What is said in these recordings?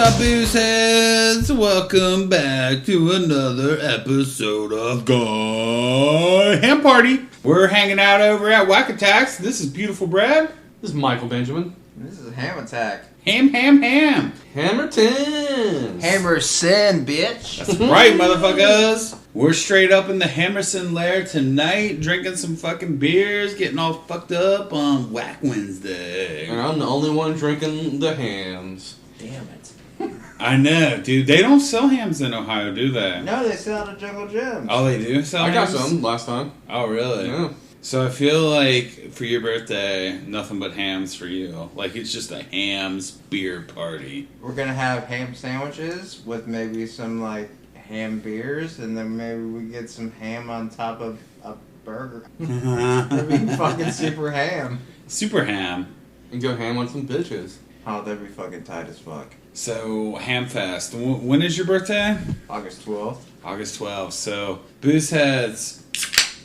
up, booze heads? Welcome back to another episode of Guy Ham Party. We're hanging out over at Whack Attacks. This is Beautiful Brad. This is Michael Benjamin. This is Ham Attack. Ham. Hammerton. Hammerson, bitch. That's right, motherfuckers. We're straight up in the Hammerson lair tonight, drinking some fucking beers, getting all fucked up on Whack Wednesday. And I'm the only one drinking the hams. Damn it. I know, dude. They don't sell hams in Ohio, do they? No, they sell at Jungle Gyms. Oh, they do sell I got hams? some last time. Oh, really? Yeah. So I feel like for your birthday, nothing but hams for you. Like it's just a hams beer party. We're gonna have ham sandwiches with maybe some like ham beers, and then maybe we get some ham on top of a burger. That'd be fucking super ham. Super ham. And go ham on some bitches. Oh, that'd be fucking tight as fuck. So Hamfest. When is your birthday? August 12th. August 12th. So booze heads.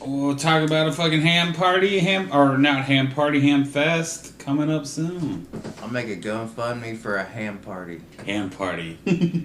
We'll talk about a fucking ham party, ham fest coming up soon. I'll make a GoFundMe for a ham party. Ham party.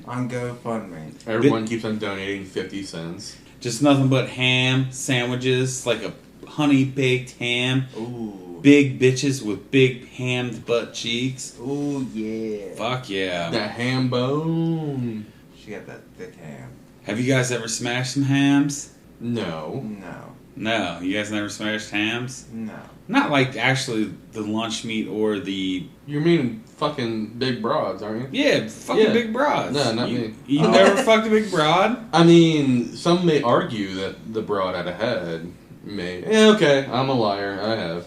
On GoFundMe. Everyone keeps on donating 50 cents. Just nothing but ham sandwiches, like a honey baked ham. Ooh. Big bitches with big hammed butt cheeks. Ooh, yeah. Fuck yeah. That ham bone. She got that thick ham. Have you guys ever smashed some hams? No. No. No, you guys never smashed hams? No. Not like actually the lunch meat or the... You mean fucking big broads, aren't you? Yeah, fucking Yeah. big broads. No, not me. You never fucked a big broad? I mean, some may argue that the broad had a head. Yeah, okay, I'm a liar. I have.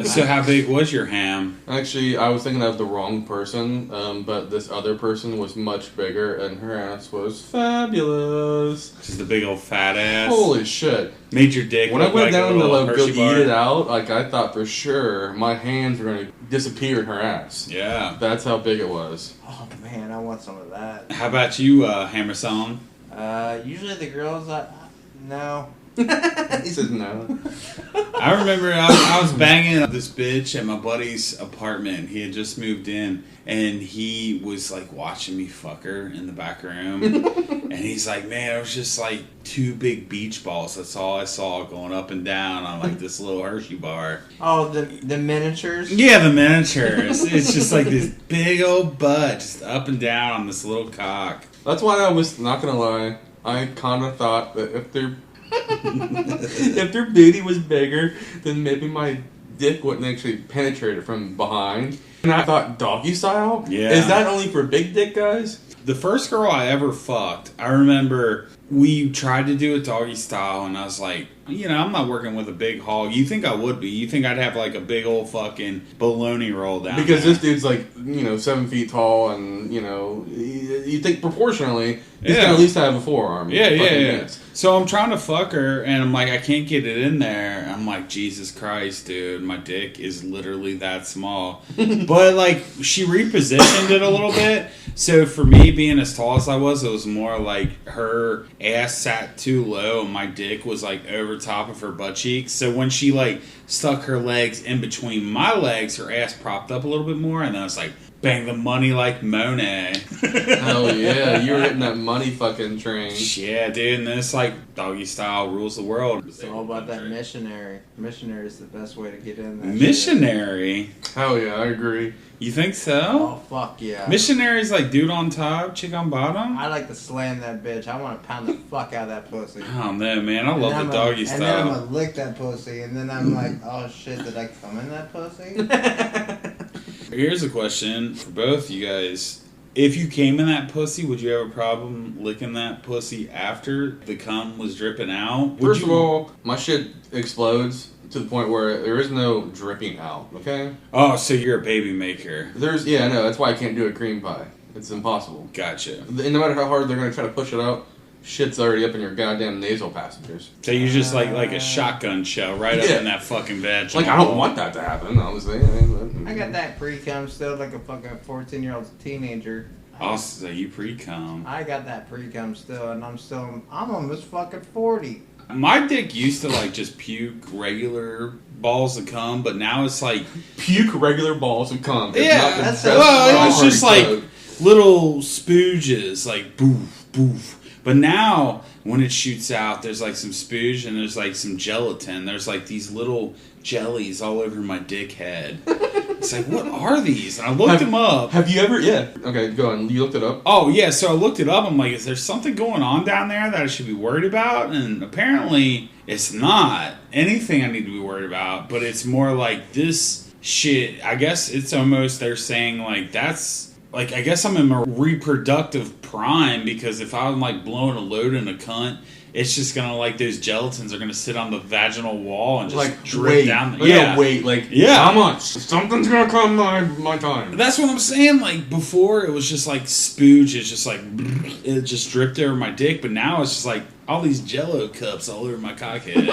So how big was your ham? Actually, I was thinking of the wrong person, but this other person was much bigger, and her ass was fabulous. Just a big old fat ass? Holy shit. Made your dick When I look went like a down to little go Hershey bar? eat it out, like I thought for sure my hands were going to disappear in her ass. Yeah. That's how big it was. Oh, man, I want some of that. How about you, Hammerson? Usually the girls, no. He says no. I remember I was banging this bitch at my buddy's apartment. He had just moved in, and he was like watching me fuck her in the back room. And he's like, man, it was just like two big beach balls. That's all I saw going up and down on like this little Hershey bar. Oh, the miniatures? Yeah, the miniatures. It's just like this big old butt just up and down on this little cock. That's why I was, not going to lie, I kind of thought that if their booty was bigger, then maybe my dick wouldn't actually penetrate it from behind. And I thought, doggy style? Yeah. Is that only for big dick guys? The first girl I ever fucked, I remember we tried to do it doggy style, and I was like, you know, I'm not working with a big hog. You think I would be. You think I'd have like a big old fucking bologna roll down Because there. this dude's like, 7 feet tall, and, you think proportionally, he's Yeah. gonna at least have a forearm. Yeah. Yes. So I'm trying to fuck her, and I'm like, I can't get it in there. I'm like, Jesus Christ, dude, my dick is literally that small. But like, she repositioned it a little bit. So for me, being as tall as I was, it was more like her ass sat too low, and my dick was like over top of her butt cheeks. So when she like stuck her legs in between my legs, her ass propped up a little bit more, and then I was like, bang the money like Monet. Oh yeah, you were hitting that money fucking train. Yeah, dude, and then it's like doggy style rules the world. It's all about that missionary. Missionary is the best way to get in there. Missionary? Hell yeah, I agree. You think so? Oh, fuck yeah. Missionary's like dude on top, chick on bottom? I like to slam that bitch. I want to pound the fuck out of that pussy. Oh no, man, I love the doggy And then I'm style. going to lick that pussy, and then I'm like, oh shit, did I come in that pussy? Here's a question for both you guys. If you came in that pussy, would you have a problem licking that pussy after the cum was dripping out? First of all, my shit explodes to the point where there is no dripping out, okay? Oh, so you're a baby maker. Yeah, no, that's why I can't do a cream pie. It's impossible. Gotcha. And no matter how hard they're going to try to push it out, shit's already up in your goddamn nasal passengers. So you're just like a shotgun shell right up in that fucking veg. Like, I don't want that to happen, honestly. I got that pre-cum still like a fucking 14-year-old teenager. Oh, so you pre-cum. I got that pre-cum still, and I'm almost fucking 40. My dick used to like just puke regular balls of cum, but now it's like puke regular balls of cum. yeah. That's Well, it was just like little spooges, like boof, boof. But now, when it shoots out, there's like some spooge and there's like some gelatin. There's like these little jellies all over my dick head. It's like, what are these? And I looked them up. Have you ever? Yeah. Okay, go on. You looked it up? Oh, yeah. So I looked it up. I'm like, is there something going on down there that I should be worried about? And apparently, it's not anything I need to be worried about. But it's more like this shit. I guess it's almost, they're saying, like, that's... Like, I guess I'm in my reproductive prime because if I'm, like, blowing a load in a cunt, it's just gonna, like, those gelatins are gonna sit on the vaginal wall and just like, drip down. How much? Something's gonna come my time. That's what I'm saying. Like, before, it was just, like, spooge. It's just, like, it just dripped over my dick. But now it's just, like, all these Jell-O cups all over my cockhead.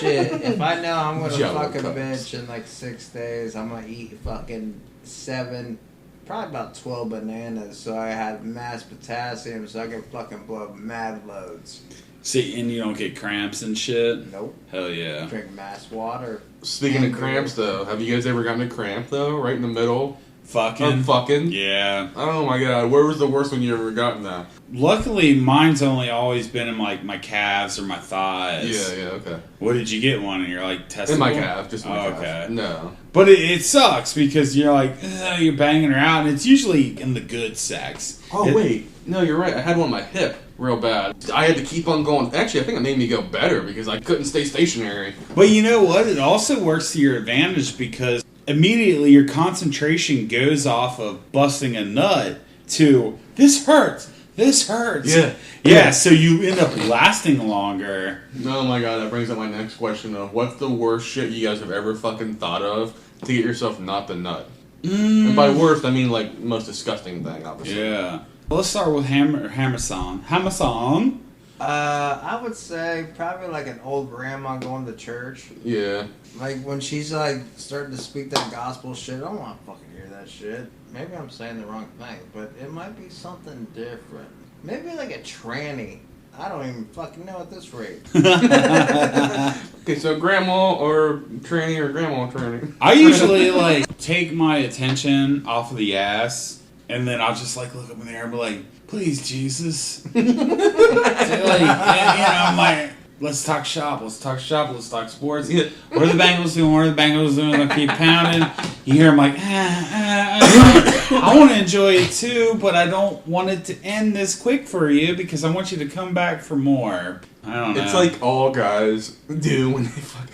Shit, if I know I'm gonna Jell-O fuck a cups. bitch in, like, 6 days, I'm gonna eat fucking 7... Probably about 12 bananas, so I have mass potassium, so I can fucking blow mad loads. See, and you don't get cramps and shit? Nope. Hell yeah. Drink mass water. Speaking of cramps, though, have you guys ever gotten a cramp, though, right in the middle? Fucking? Yeah. Oh my god, where was the worst one you ever gotten that? Luckily, mine's only always been in, like, my calves or my thighs. Yeah, okay. What did you get one? And you're like, testicle? In my calf, just in my calf. Okay. No. But it sucks because you're like, you're banging her out, and it's usually in the good sex. Oh, wait. No, you're right. I had one on my hip real bad. I had to keep on going. Actually, I think it made me go better because I couldn't stay stationary. But you know what? It also works to your advantage because immediately your concentration goes off of busting a nut to, this hurts. This hurts. Yeah, so you end up lasting longer. Oh my god, that brings up my next question of what's the worst shit you guys have ever fucking thought of to get yourself not the nut? And by worst, I mean like most disgusting thing, obviously. Yeah. Well, let's start with Hammerson. Hammerson? I would say probably like an old grandma going to church. Yeah. Like when she's like starting to speak that gospel shit, I don't want to fucking hear that shit. Maybe I'm saying the wrong thing, but it might be something different. Maybe like a tranny. I don't even fucking know at this rate. Okay, so grandma or tranny or grandma tranny? I usually like take my attention off of the ass, and then I'll just like look up in the air and be like, "Please, Jesus." So, like, I'm like, let's talk shop. Let's talk shop. Let's talk sports. Yeah. What are the Bengals doing? What are the Bengals doing? I keep pounding. You hear them like, I want to enjoy it too, but I don't want it to end this quick for you because I want you to come back for more. I don't know. It's like all guys do when they fuck.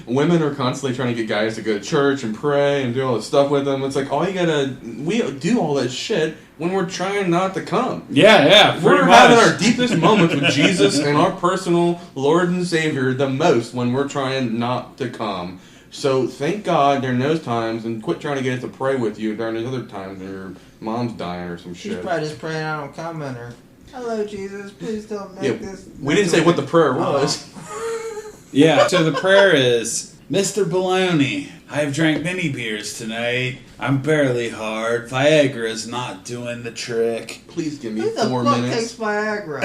Women are constantly trying to get guys to go to church and pray and do all this stuff with them. It's like we do all that shit when we're trying not to come. Yeah, we're having our deepest moments with Jesus and our personal Lord and Savior the most when we're trying not to come. So thank God during those times and quit trying to get us to pray with you during those other times when your mom's dying or some shit. She's probably just praying I don't come in her. Hello, Jesus, please don't make this. We didn't say what the prayer was. Yeah, so the prayer is, Mr. Baloney, I have drank many beers tonight. I'm barely hard. Viagra's not doing the trick. Please give me Who the 4 fuck minutes. takes Viagra?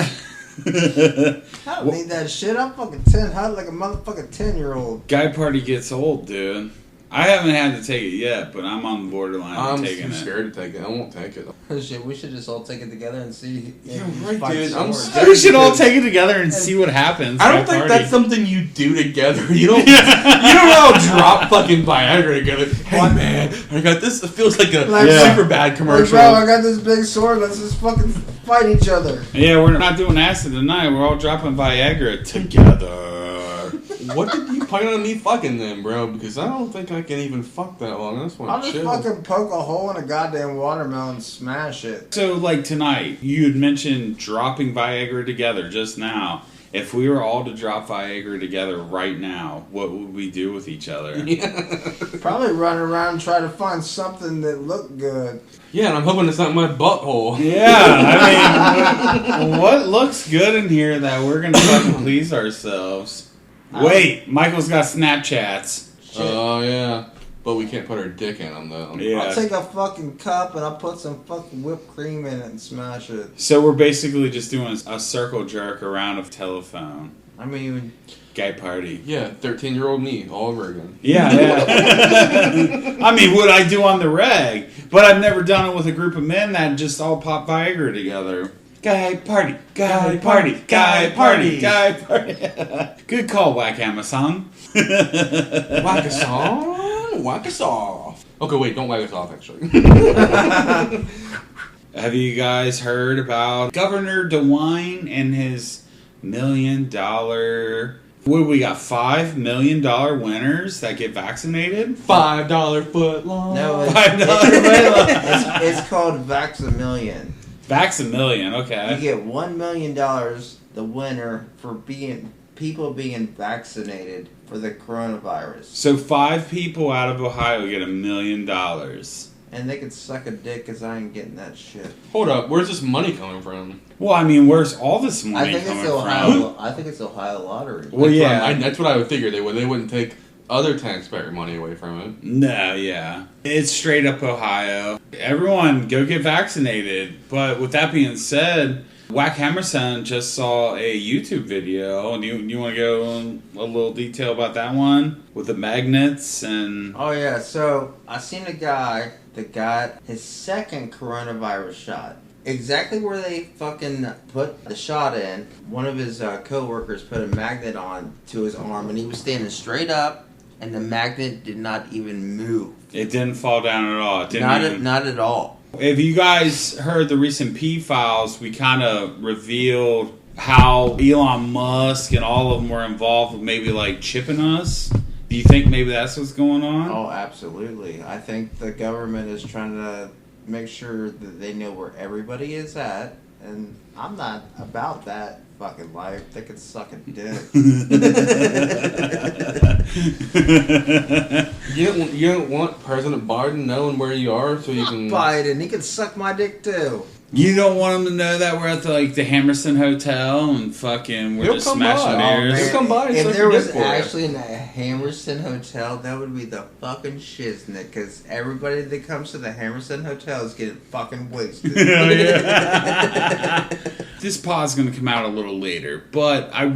I don't need that shit. I'm fucking 10, hot like a motherfucking 10-year-old. Guy party gets old, dude. I haven't had to take it yet, but I'm on the borderline of taking I'm it. scared to take it. I won't take it. Shit, we should just all take it together and see. Yeah, right, dude. I'm swords. scared. We should all take it together and see what happens. I don't Guy think party. that's something you do together. You don't. You don't all drop fucking Viagra together. Hey man, I got this. It feels like a super bad Hey, commercial. bro, I got this big sword. Let's just fucking fight each other. Yeah, we're not doing acid tonight. We're all dropping Viagra together. What did you plan on me fucking then, bro? Because I don't think I can even fuck that long. That's why I'll just fucking poke a hole in a goddamn watermelon and smash it. So, like tonight, you had mentioned dropping Viagra together just now. If we were all to drop Viagra together right now, what would we do with each other? Probably run around and try to find something that looked good. Yeah, and I'm hoping it's not my butthole. Yeah, I mean, what looks good in here that we're going to fucking please ourselves? Wait, Michael's got Snapchats. Oh, yeah. But we can't put our dick in them, though. Yeah. I'll take a fucking cup and I'll put some fucking whipped cream in it and smash it. So we're basically just doing a circle jerk around a telephone. I mean... Guy party. Yeah, 13-year-old me all over again. Yeah. I mean, what I do on the reg. But I've never done it with a group of men that just all pop Viagra together. Guy party, guy party, guy party, guy party. Good call, Whack Hammerson. Whack us on, whack us off. Okay, wait, don't whack us off, actually. Have you guys heard about Governor DeWine and his $1 million... What do we got? $5 million winners that get vaccinated? $5 foot long. No, $5 foot long. it's called Vax-A-Million. Vax-A-Million, okay. You get $1 million, the winner, for people being vaccinated for the coronavirus. So 5 people out of Ohio get $1 million. And they can suck a dick because I ain't getting that shit. Hold up, where's this money coming from? Well, I mean, where's all this money coming from? I think it's Ohio lottery. Well, yeah. That's what I would figure. They wouldn't take other taxpayer money away from it. No, yeah. It's straight up Ohio. Everyone, go get vaccinated. But with that being said, Whack Hammerson just saw a YouTube video. Do you want to go in a little detail about that one? With the magnets and... Oh, yeah. So, I seen a guy that got his second coronavirus shot. Exactly where they fucking put the shot in, one of his co-workers put a magnet on to his arm, and he was standing straight up, and the magnet did not even move. It didn't fall down at all. Not at all. If you guys heard the recent P-Files, we kind of revealed how Elon Musk and all of them were involved with maybe like chipping us. Do you think maybe that's what's going on? Oh, absolutely. I think the government is trying to make sure that they know where everybody is at, and I'm not about that fucking life. They can suck a dick. You don't want President Biden knowing where you are so you can... Biden, he can suck my dick too. You don't want them to know that we're at the Hammerson Hotel and fucking we're just smashing beers. He'll come by and if suck there your was dick for you. actually in a Hammerson Hotel, that would be the fucking shiznit, because everybody that comes to the Hammerson Hotel is getting fucking wasted. This pod's going to come out a little later, but I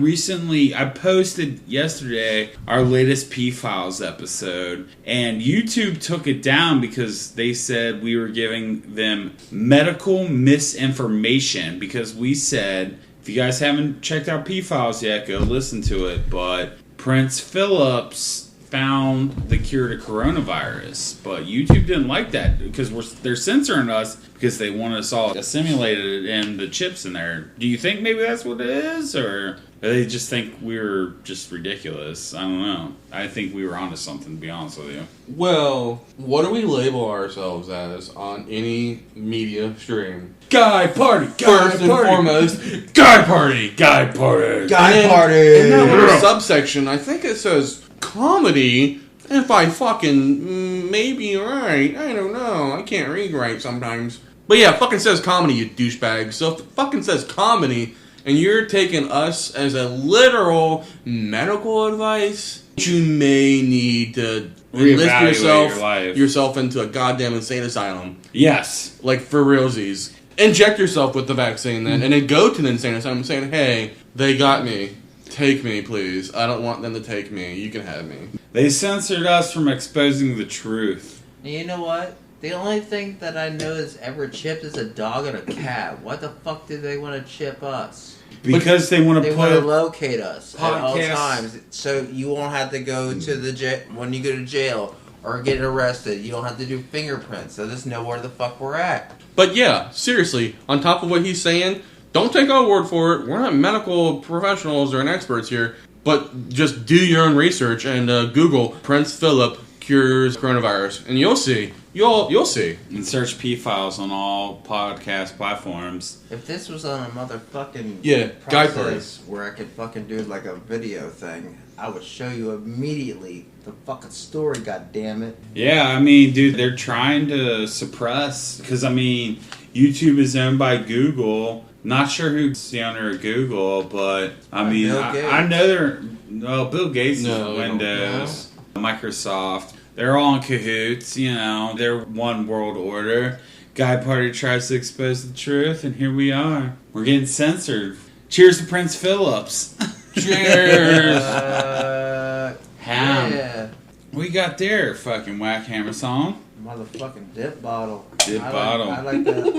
posted yesterday our latest P-Files episode, and YouTube took it down because they said we were giving them medical misinformation, because we said, if you guys haven't checked out P-Files yet, go listen to it, but Prince Phillips found the cure to coronavirus, but YouTube didn't like that because they're censoring us because they want us all assimilated in the chips in there. Do you think maybe that's what it is, or they just think we're just ridiculous? I don't know. I think we were onto something, to be honest with you. Well, what do we label ourselves as on any media stream? Guy party, First and foremost, guy party, guy party, Guy party. In that little subsection, I think it says comedy. If I fucking may be right, I don't know. I can't read right sometimes. But yeah, it fucking says comedy, you douchebag. So if it fucking says comedy, and you're taking us as a literal medical advice, you may need to enlist yourself into a goddamn insane asylum. Yes. Like, for realsies. Inject yourself with the vaccine then, and then go to the insane asylum saying, hey, they got me. Take me, please. I don't want them to take me. You can have me. They censored us from exposing the truth. And you know what? The only thing that I know is ever chipped is a dog and a cat. What the fuck do they want to chip us? Because they want to locate us at all times, so you won't have to go to the jail when you go to jail or get arrested. You don't have to do fingerprints. They'll just know where the fuck we're at. But yeah, seriously, on top of what he's saying, don't take our word for it. We're not medical professionals or experts here, but just do your own research and Google Prince Philip cures coronavirus, and you'll see. You'll see. And search P-Files on all podcast platforms. If this was on a motherfucking process where I could fucking do like a video thing, I would show you immediately the fucking story, goddammit. Yeah, I mean, dude, they're trying to suppress, because, I mean, YouTube is owned by Google. Not sure who's the owner of Google, but, I mean, I know they're... Well, Bill Gates is Windows, Microsoft. They're all in cahoots, you know. They're one world order. Guy Party tries to expose the truth, and here we are. We're getting censored. Cheers to Prince Phillips. Cheers. Ham. Yeah. What you got there, fucking whack hammer song? Motherfucking dip bottle. Dip bottle.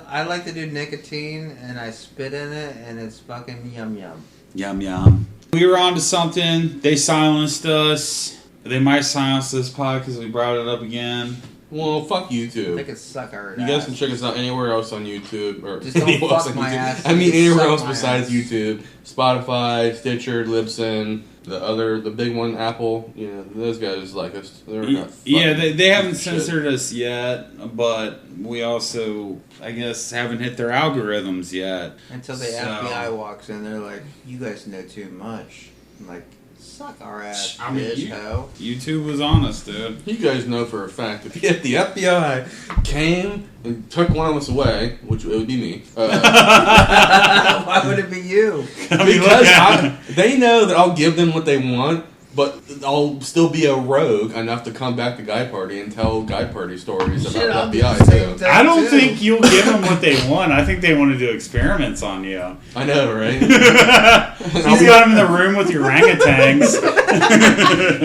I like to do nicotine, and I spit in it, and it's fucking yum yum. Yum yum. We were on to something. They silenced us. They might silence this pod because we brought it up again. Well, fuck YouTube. They could suck our You guys can check us out anywhere else on YouTube. Or just don't fuck my ass. I mean, anywhere else Suck my besides ass. YouTube. Spotify, Stitcher, Libsyn, the big one, Apple. You know, those guys like us. They're not Yeah, they haven't shit. censored us yet, but we also, I guess, haven't hit their algorithms yet. Until the FBI walks in, they're like, "You guys know too much." I'm like, suck our ass, I mean, bitch, ho. YouTube was on us, dude. You guys know for a fact if the FBI came and took one of us away, which it would be me, Why would it be you? because they know that I'll give them what they want, but I'll still be a rogue enough to come back to Guy Party and tell Guy Party stories Shit, I'll about do the the FBI same too. thing. I don't too. think you'll give them what they want. I think they want to do experiments on you. I know, right? He's got them in the room with your orangutans.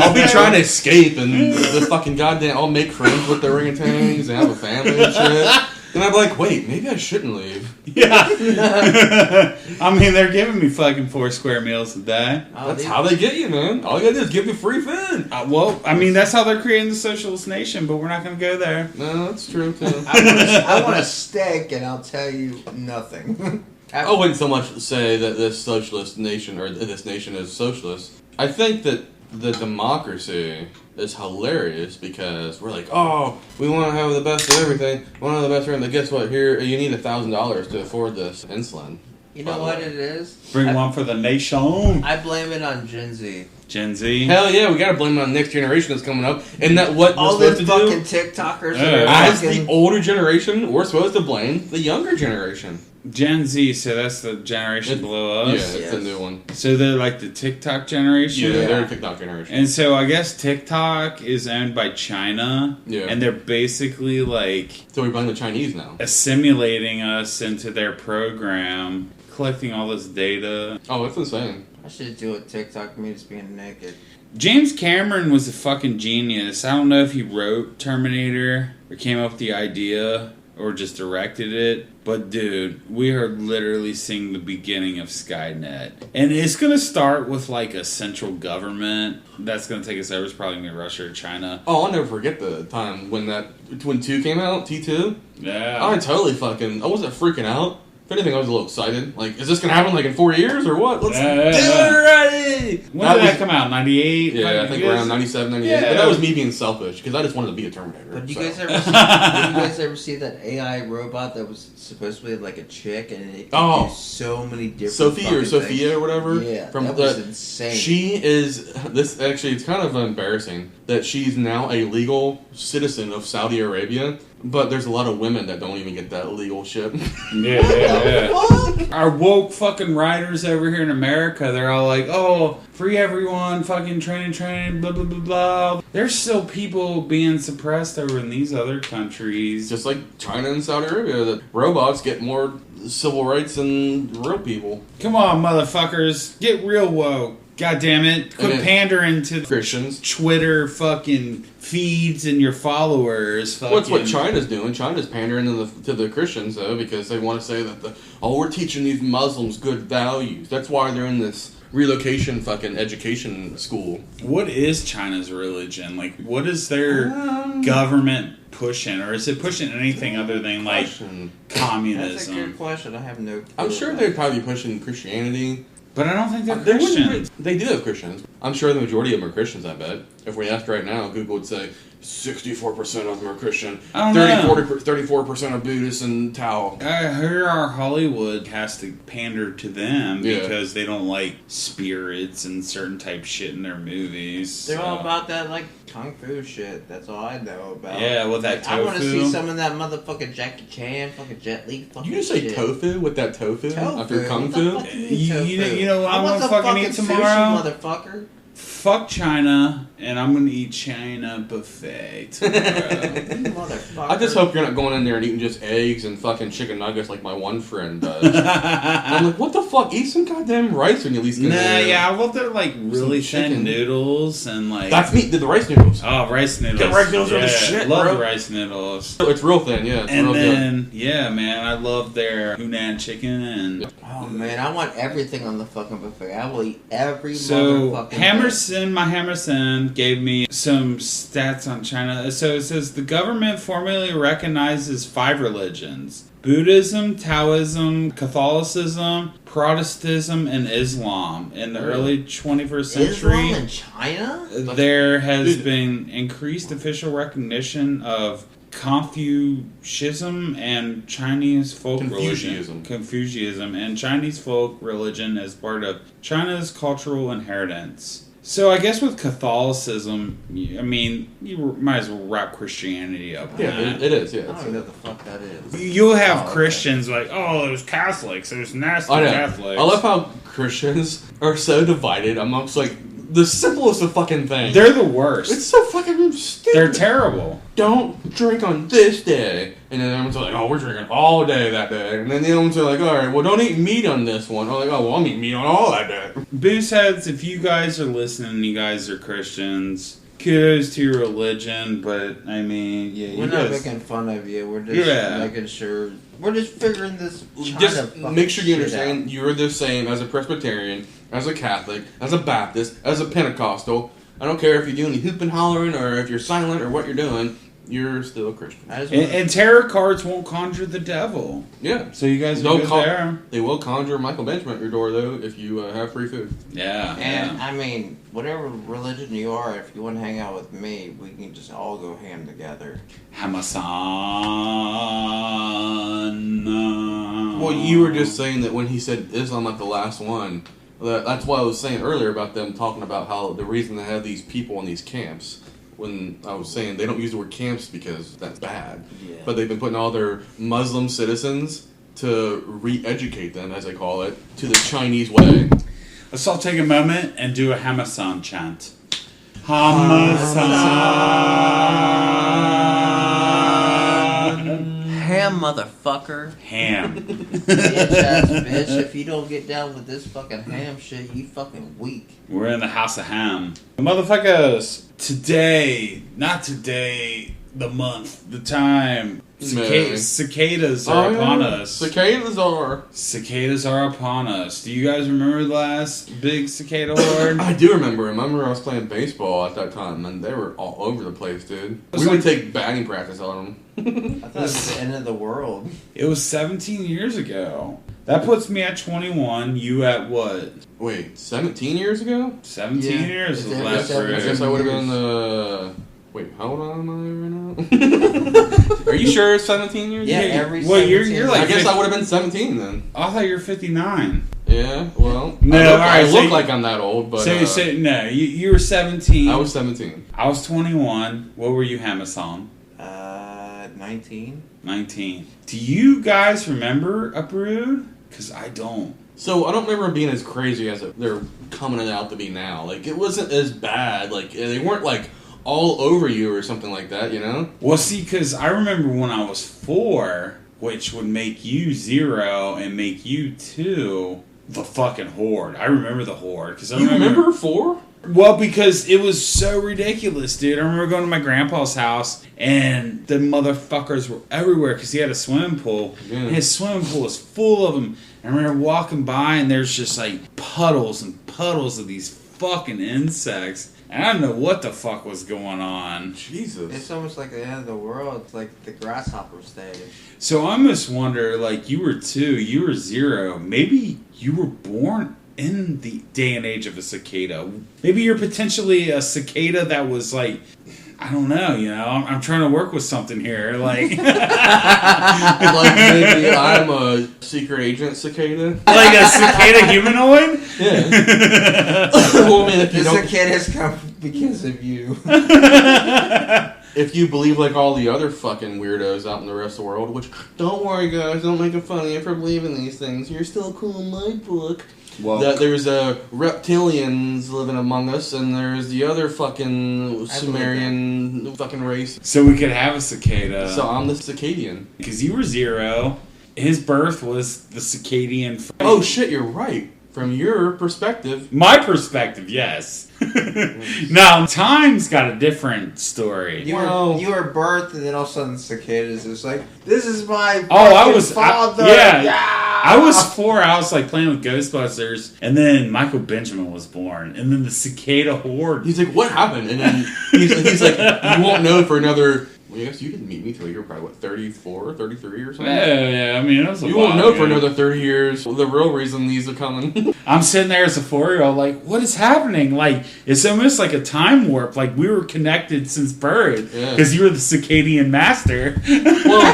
I'll be trying to escape, and the fucking goddamn, I'll make friends with the orangutans and have a family and shit. And I'm like, wait, maybe I shouldn't leave. Yeah. I mean, they're giving me fucking 4 square meals a day. That's how they get you, man. All you gotta do is give you free food. Well, I mean, that's how they're creating the socialist nation, but we're not going to go there. No, that's true, too. I want a steak, and I'll tell you nothing. I wouldn't so much say that this socialist nation, or this nation is socialist. I think that the democracy is hilarious because we're like, oh, we want to have the best of everything. We want to have the best of everything. But guess what? Here, you need $1,000 to afford this insulin. You know what it is? Bring one for the nation. I blame it on Gen Z. Gen Z. Hell yeah, we gotta blame it on the next generation that's coming up. And that what All we're those supposed to fucking do? TikTokers Yeah. that are As fucking... the older generation, we're supposed to blame the younger generation. Gen Z, so that's the generation below Yeah, us. it's the new one. So they're like the TikTok generation. Yeah, they're a TikTok generation. And so I guess TikTok is owned by China. Yeah. And they're basically like So we blame the Chinese now. assimilating us into their program, collecting all this data. Oh, that's insane. I should do a TikTok of me just being naked. James Cameron was a fucking genius. I don't know if he wrote Terminator or came up with the idea or just directed it. But dude, we are literally seeing the beginning of Skynet. And it's going to start with like a central government that's going to take us over. It's probably going to be Russia or China. Oh, I'll never forget the time when 2 came out, T2. Yeah. I wasn't freaking out. If anything, I was a little excited. Like, is this going to happen like in 4 years or what? Let's do it already! When did that come out? 98? Yeah, I think around 97, 98. Yeah. But that was me being selfish because I just wanted to be a Terminator. But did so. you guys ever see that AI robot that was supposed to be like a chick and it could do so many different Sophie or Sophia things? or whatever? Yeah, from that was insane. She is this actually. It's kind of embarrassing that she's now a legal citizen of Saudi Arabia, but there's a lot of women that don't even get that legal shit. Yeah. Our woke fucking writers over here in America, they're all like, oh, free everyone, fucking training, blah, blah, blah, blah. There's still people being suppressed over in these other countries. Just like China and Saudi Arabia, that robots get more civil rights than real people. Come on, motherfuckers. Get real woke. God damn it. Quit pandering to Christians. Twitter fucking feeds and your followers. Well, that's what China's doing. China's pandering to the Christians, though, because they want to say that, we're teaching these Muslims good values. That's why they're in this relocation fucking education school. What is China's religion? Like, what is their government pushing? Or is it pushing anything other than, like, communism? That's a good question. I have no clue. I'm sure they'd probably be pushing Christianity. But I don't think they're Christians. They do have Christians. I'm sure the majority of them are Christians, I bet. If we asked right now, Google would say 64% of them are Christian. I don't know. 34% are Buddhists and Tao. I heard our Hollywood has to pander to them Yeah. because they don't like spirits and certain type shit in their movies. They're all about that, like, kung fu shit. That's all I know about. Yeah, with that tofu. I want to see some of that motherfucking Jackie Chan, fucking Jet Li fucking You just say shit. tofu with that tofu after kung What the fu? fuck you mean tofu? You know what I want want to some fucking eat sushi, tomorrow? motherfucker. fuck China, and I'm gonna eat China buffet tomorrow. Motherfucker. I just hope you're not going in there and eating just eggs and fucking chicken nuggets like my one friend does. I'm like, what the fuck? Eat some goddamn rice when you at least get there. Yeah, I want their like really Some thin chicken. noodles and like. That's me. The rice noodles. Oh, rice noodles. The rice noodles are the shit, Love bro. the rice noodles. It's real thin, yeah. It's And real then, yeah, man, I love their Hunan chicken and. Oh man, I want everything on the fucking buffet. I will eat every So motherfucking thing. Hammerson gave me some stats on China. So it says the government formally recognizes 5 religions: Buddhism, Taoism, Catholicism, Protestantism, and Islam. In the early 21st century, Islam in China? there has been increased official recognition of Confucianism and Chinese folk religion. Confucianism and Chinese folk religion as part of China's cultural inheritance. So I guess with Catholicism, I mean, you might as well wrap Christianity up. Yeah, it is, yeah. I don't even know what the fuck that is. You'll have okay. Christians like, oh, there's Catholics, there's nasty I know. Catholics. I love how Christians are so divided amongst, like, the simplest of fucking things. They're the worst. It's so fucking stupid. They're terrible. Don't drink on this day. And then everyone's like, oh, we're drinking all day that day. And then the other ones are like, all right, well, don't eat meat on this one. Or like, oh, well, I'll eat meat on all that day. Booze heads, if you guys are listening, you guys are Christians. Kudos to your religion, but I mean, yeah, you We're not guys. making fun of you. We're just making sure. We're just figuring this China Just fucking make sure you shit understand out. you're the same as a Presbyterian, as a Catholic, as a Baptist, as a Pentecostal. I don't care if you're doing the hoop and hollering or if you're silent or what you're doing. You're still a Christian. And tarot cards won't conjure the devil. Yeah. So you guys are good there. They will conjure Michael Benjamin at your door, though, if you have free food. Yeah. And I mean, whatever religion you are, if you want to hang out with me, we can just all go ham together. Hammerson. Well, you were just saying that when he said Islam at the last one, that's why I was saying earlier about them talking about how the reason they have these people in these camps. When I was saying they don't use the word camps because that's bad. Yeah. But they've been putting all their Muslim citizens to re-educate them, as they call it, to the Chinese way. Let's all take a moment and do a Hammerson chant. Hammerson. Ham, motherfucker. Ham. Bitch ass bitch. If you don't get down with this fucking ham shit, you fucking weak. We're in the house of ham. Motherfuckers, today, not today, the month, the time, cicadas are upon us. Cicadas are upon us. Do you guys remember the last big cicada horde? I do remember. I was playing baseball at that time, and they were all over the place, dude. We would take batting practice on them. I thought it was the end of the world. It was 17 years ago. That puts me at 21. You at what? Wait, 17 years ago? 17 years was the last I race. guess I would have been Wait, how old am I right now? Are you sure it's 17 years? Yeah, every well, 17 you're like I guess 50, I would have been 17 then. I thall you're 59. Yeah, well, No, I alright, look like I'm that old, but no, you were 17. I was 17. I was 21. What were you, Hammerson? 19. 19. Do you guys remember a brood? Because I don't. So I don't remember being as crazy as they're coming out to be now. Like, it wasn't as bad. Like, they weren't like all over you or something like that, you know? Well, see, because I remember when I was 4, which would make you 0 and make you 2, the fucking horde. I remember the horde. Cause I remember 4? Well, because it was so ridiculous, dude. I remember going to my grandpa's house, and the motherfuckers were everywhere because he had a swimming pool. Yeah. And his swimming pool was full of them. And I remember walking by, and there's just like puddles and puddles of these fucking insects. And I don't know what the fuck was going on. Jesus. It's almost like the end of the world. It's like the grasshopper stage. So I almost wonder, like, you were 2, you were 0. Maybe you were born in the day and age of a cicada. Maybe you're potentially a cicada that was like, I don't know, you know, I'm trying to work with something here, like Like maybe I'm a secret agent cicada. like a cicada humanoid. Yeah. Well, I mean, if you This don't, kid has come because of you. If you believe like all the other fucking weirdos out in the rest of the world, which, don't worry guys, don't make it funny if you're believing these things. You're still cool in my book. Well, That there's reptilians living among us, and there's the other fucking Sumerian fucking race. so we could have a cicada. So I'm the Cicadian. Because you were Zero. His birth was the Cicadian. Oh shit, you're right. From your perspective. My perspective, yes. Now, Time's got a different story. You were birthed, and then all of a sudden cicadas is like, this is my father. I was 4. I was like playing with Ghostbusters, and then Michael Benjamin was born, and then the cicada horde. He's like, what happened? And then he's like, you won't know for another... Well, I guess you didn't meet me till you were probably, 34, 33 or something? Yeah, I mean, it was a You while won't know ago. for another 30 years the real reason these are coming. I'm sitting there as a 4-year-old, like, what is happening? Like, it's almost like a time warp. Like, we were connected since birth. Because you were the Cicadian master. Well,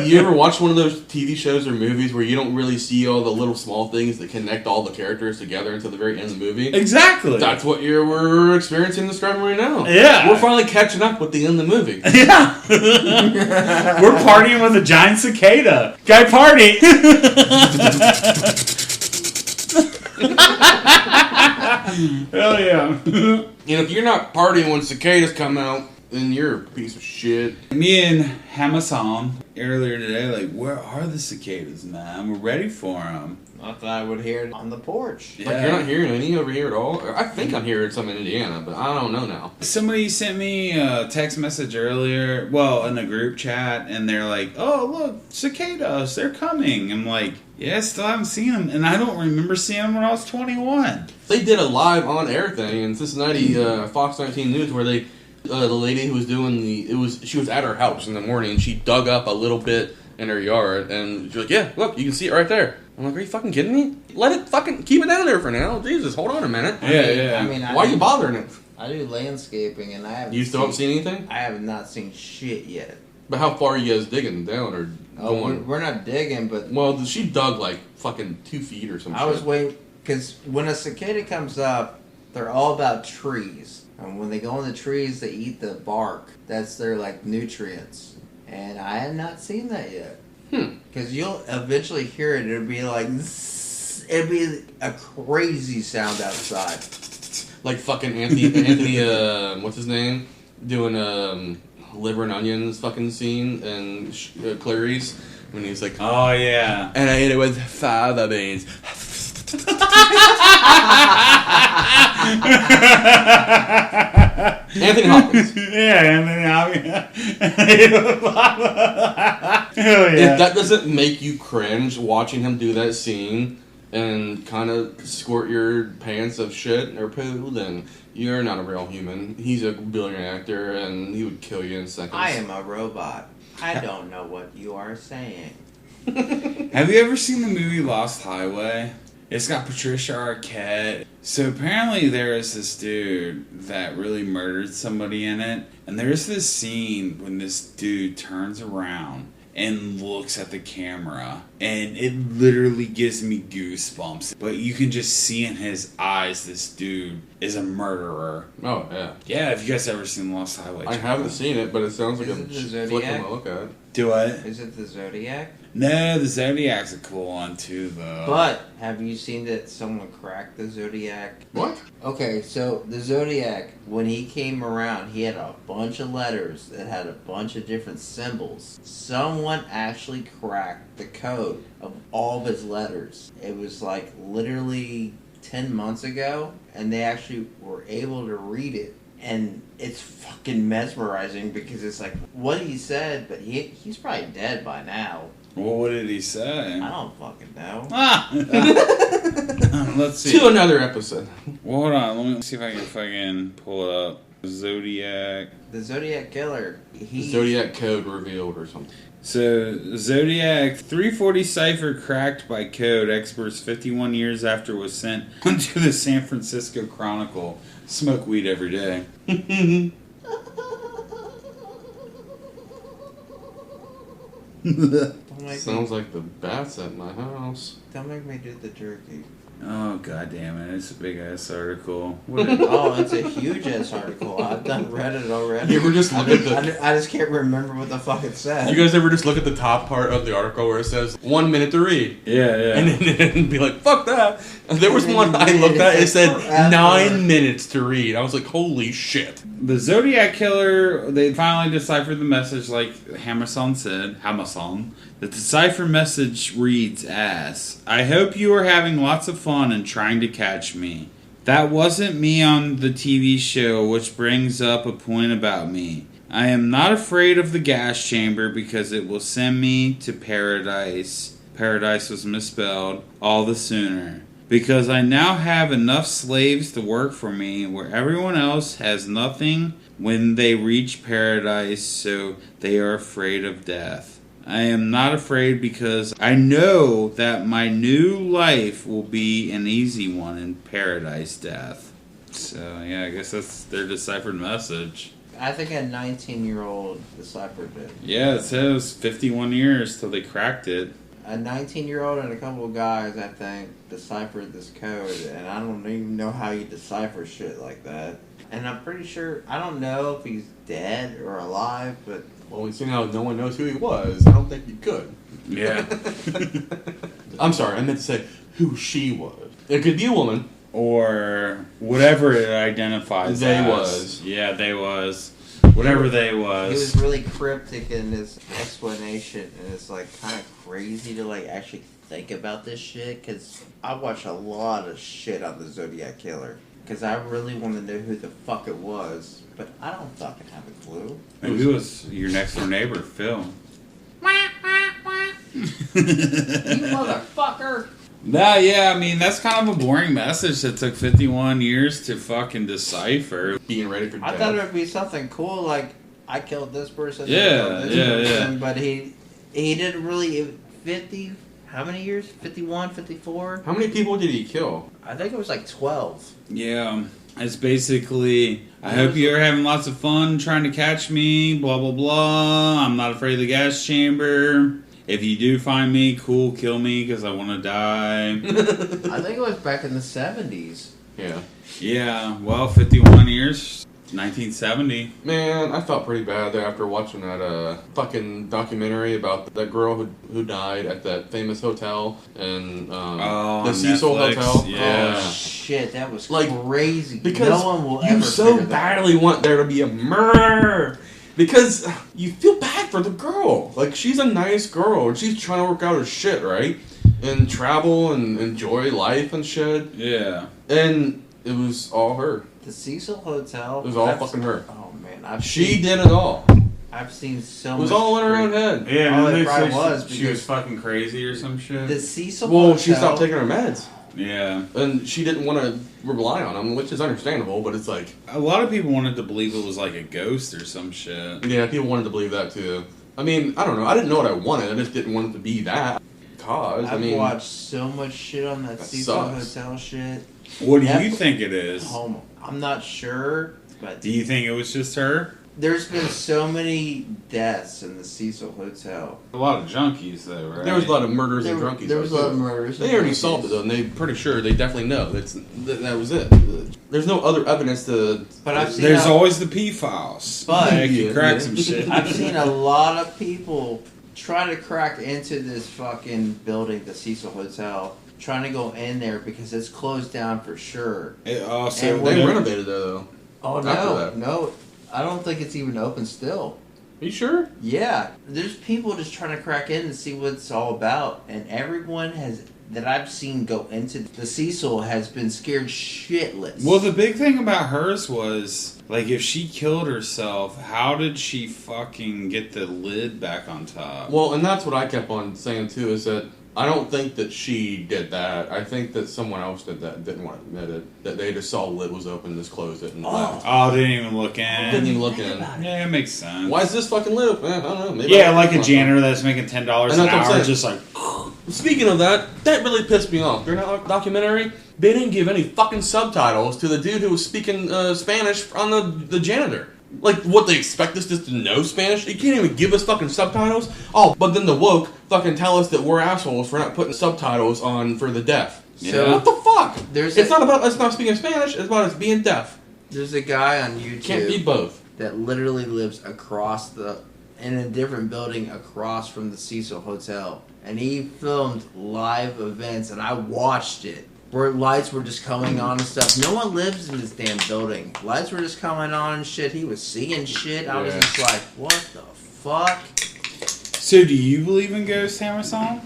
you ever watch one of those TV shows or movies where you don't really see all the little small things that connect all the characters together until the very end of the movie? Exactly. That's what we're experiencing and describing right now. Yeah. We're finally catching up with the end of the movie. Yeah. We're partying with a giant cicada. Guy party. Hell yeah. And if you're not partying when cicadas come out, then you're a piece of shit. Me and Hammerson earlier today, like, where are the cicadas, man? We're ready for them. Not that I would hear it on the porch. Yeah. Like, you're not hearing any over here at all? I think I'm hearing some in Indiana, but I don't know now. Somebody sent me a text message earlier, well, in a group chat, and they're like, oh, look, cicadas, they're coming. I'm like, yeah, I still haven't seen them, and I don't remember seeing them when I was 21. They did a live on-air thing in Cincinnati, Fox 19 News, where they... the lady who was doing she was at her house in the morning, and she dug up a little bit in her yard, and she's like, yeah, look, you can see it right there. I'm like, are you fucking kidding me? Let it fucking, keep it down there for now. Jesus, hold on a minute. Yeah. Why are you bothering it? I do landscaping, and I haven't. You still haven't seen anything? I have not seen shit yet. But how far are you guys digging down or going? We're not digging, but Well, she dug like fucking 2 feet or something. I was waiting because when a cicada comes up, they're all about trees, and when they go in the trees, they eat the bark. That's their like nutrients, and I have not seen that yet. Because you'll eventually hear it. It'll be like, zzz, it'll be a crazy sound outside. Like fucking Anthony, what's his name? Doing liver and onions fucking scene and Clarice when he's like, Oh, yeah. and I ate it with fava beans. Anthony Hopkins. Yeah, Anthony Hopkins. Hell yeah. If that doesn't make you cringe watching him do that scene and kind of squirt your pants of shit or poo, then you're not a real human. He's a brilliant actor, and he would kill you in seconds. I am a robot. I don't know what you are saying. Have you ever seen the movie Lost Highway? It's got Patricia Arquette. So apparently there is this dude that really murdered somebody in it. And there's this scene when this dude turns around and looks at the camera. And it literally gives me goosebumps. But you can just see in his eyes this dude is a murderer. Oh, yeah. Yeah, have you guys ever seen Lost Highway? I haven't seen it, but it sounds like Is a it the flick Zodiac? I'm gonna look at. Do what? Is it the Zodiac? No, the Zodiac's a cool one too, though. But have you seen that someone cracked the Zodiac? What? Okay, so the Zodiac, when he came around, he had a bunch of letters that had a bunch of different symbols. Someone actually cracked the code of all of his letters. It was like literally 10 months ago, and they actually were able to read it. And it's fucking mesmerizing because it's like what he said, but he's probably dead by now. Well, what did he say? I don't fucking know. Let's see. To another episode. Well, hold on. Let me see if I can fucking pull it up. Zodiac. The Zodiac Killer. Zodiac code revealed or something. So, Zodiac 340 cipher cracked by code. Experts 51 years after was sent to the San Francisco Chronicle. Smoke weed every day. Don't make Sounds like the bats at my house. Don't make me do the jerky. Oh, god damn it. It's a big ass article. Oh, it's a huge ass article. I've read it already. You ever just look at the... I just can't remember what the fuck it said. You guys ever just look at the top part of the article where it says 1 minute to read? Yeah, yeah. And then be like, fuck that. And there was one I looked at, it said 9 minutes to read. I was like, holy shit. The Zodiac Killer, they finally deciphered the message like Hammerson said. Hammerson. The decipher message reads as, I hope you are having lots of fun and trying to catch me. That wasn't me on the TV show, which brings up a point about me. I am not afraid of the gas chamber because it will send me to paradise. Paradise was misspelled all the sooner. Because I now have enough slaves to work for me where everyone else has nothing when they reach paradise, so they are afraid of death. I am not afraid because I know that my new life will be an easy one in paradise death. So, yeah, I guess that's their deciphered message. I think a 19-year-old deciphered it. Yeah, it says 51 years till they cracked it. A 19-year-old and a couple of guys, I think, deciphered this code, and I don't even know how you decipher shit like that. And I'm pretty sure, I don't know if he's dead or alive, but... Well, seeing how no one knows who he was, I don't think you could. Yeah. I'm sorry, I meant to say who she was. It could be a woman. Or whatever it identifies They as. was. Yeah, they was. Whatever they was. He was really cryptic in his explanation, and it's like kind of crazy to like actually think about this shit, because I watch a lot of shit on the Zodiac Killer, because I really want to know who the fuck it was, but I don't fucking have a clue. Maybe it was your next door neighbor, Phil. You motherfucker! Nah, yeah, I mean, that's kind of a boring message that took 51 years to fucking decipher. Being ready for death. I thought it would be something cool, like, I killed this person, Yeah, I killed this yeah, person, yeah. but he didn't really, 50, how many years? 51, 54? How many people did he kill? I think it was like 12. Yeah, it's basically, I hope you're having lots of fun trying to catch me, blah, blah, blah. I'm not afraid of the gas chamber. If you do find me, cool, kill me because I want to die. I think it was back in the 70s. Yeah. Yeah, well, 51 years, 1970. Man, I felt pretty bad there after watching that fucking documentary about that girl who died at that famous hotel in the Cecil Netflix. Hotel. Yeah. Oh, shit, that was Like, crazy. Because no one will ever you so figure that badly want there to be a murder. Because you feel bad for the girl. Like, she's a nice girl, and she's trying to work out her shit, right? And travel and enjoy life and shit. Yeah. And it was all her. The Cecil Hotel. It was all fucking her. Oh man, She did it all. I've seen so much. It was all in her own head. Yeah, Oh, and it they probably said was, she because- was fucking crazy or some shit. The Cecil Well, Hotel. she stopped taking her meds. Yeah. And she didn't want to rely on them, which is understandable, but it's like... A lot of people wanted to believe it was like a ghost or some shit. Yeah, people wanted to believe that too. I mean, I don't know. I didn't know what I wanted. I just didn't want it to be that. Cause, I've watched so much shit on that Cecil sucks. Hotel shit. What do That- you think it is? I'm not sure, but Do you think it was just her? there's been so many deaths in the Cecil Hotel. A lot of junkies, though, right? There was a lot of murders and drunkies. There was a lot of too. murders. They and already drunkies. solved it though, and they pretty sure they definitely know that was it. There's no other evidence to. But I've seen There's a- always the P files. But- Yeah, you Yeah. crack some shit. I've seen a lot of people try to crack into this fucking building, the Cecil Hotel, trying to go in there because it's closed down for sure. It also, And They when- renovated there though. Oh After no, that. no, I don't think it's even open still. Are you sure? Yeah, there's people just trying to crack in and see what it's all about, and everyone that I've seen go into the Cecil has been scared shitless. Well, the big thing about hers was, like, if she killed herself, how did she fucking get the lid back on top? Well, and that's what I kept on saying too. Is that I don't think that she did that. I think that someone else did that. Didn't want to admit it. That they just saw the lid was open, just closed it, and left. Oh, didn't even look Didn't in. even look in. Yeah, it makes sense. Why is this fucking lid open? I don't know. Maybe Yeah, I- like a janitor that's making $10 And an that's what I'm hour, saying. just like... Speaking of that really pissed me off. During that documentary, they didn't give any fucking subtitles to the dude who was speaking Spanish on the janitor. Like, what, they expect us just to know Spanish? You can't even give us fucking subtitles? Oh, but then the woke fucking tell us that we're assholes for not putting subtitles on for the deaf. Yeah. So, what the fuck? It's not about us not speaking Spanish, it's about us being deaf. There's a guy on YouTube. Can't be both. That literally lives in a different building across from the Cecil Hotel. And he filmed live events, and I watched it. Where lights were just coming on and stuff. No one lives in this damn building. Lights were just coming on and shit. He was seeing shit. I was just like, what the fuck? So do you believe in ghosts, Hammerson?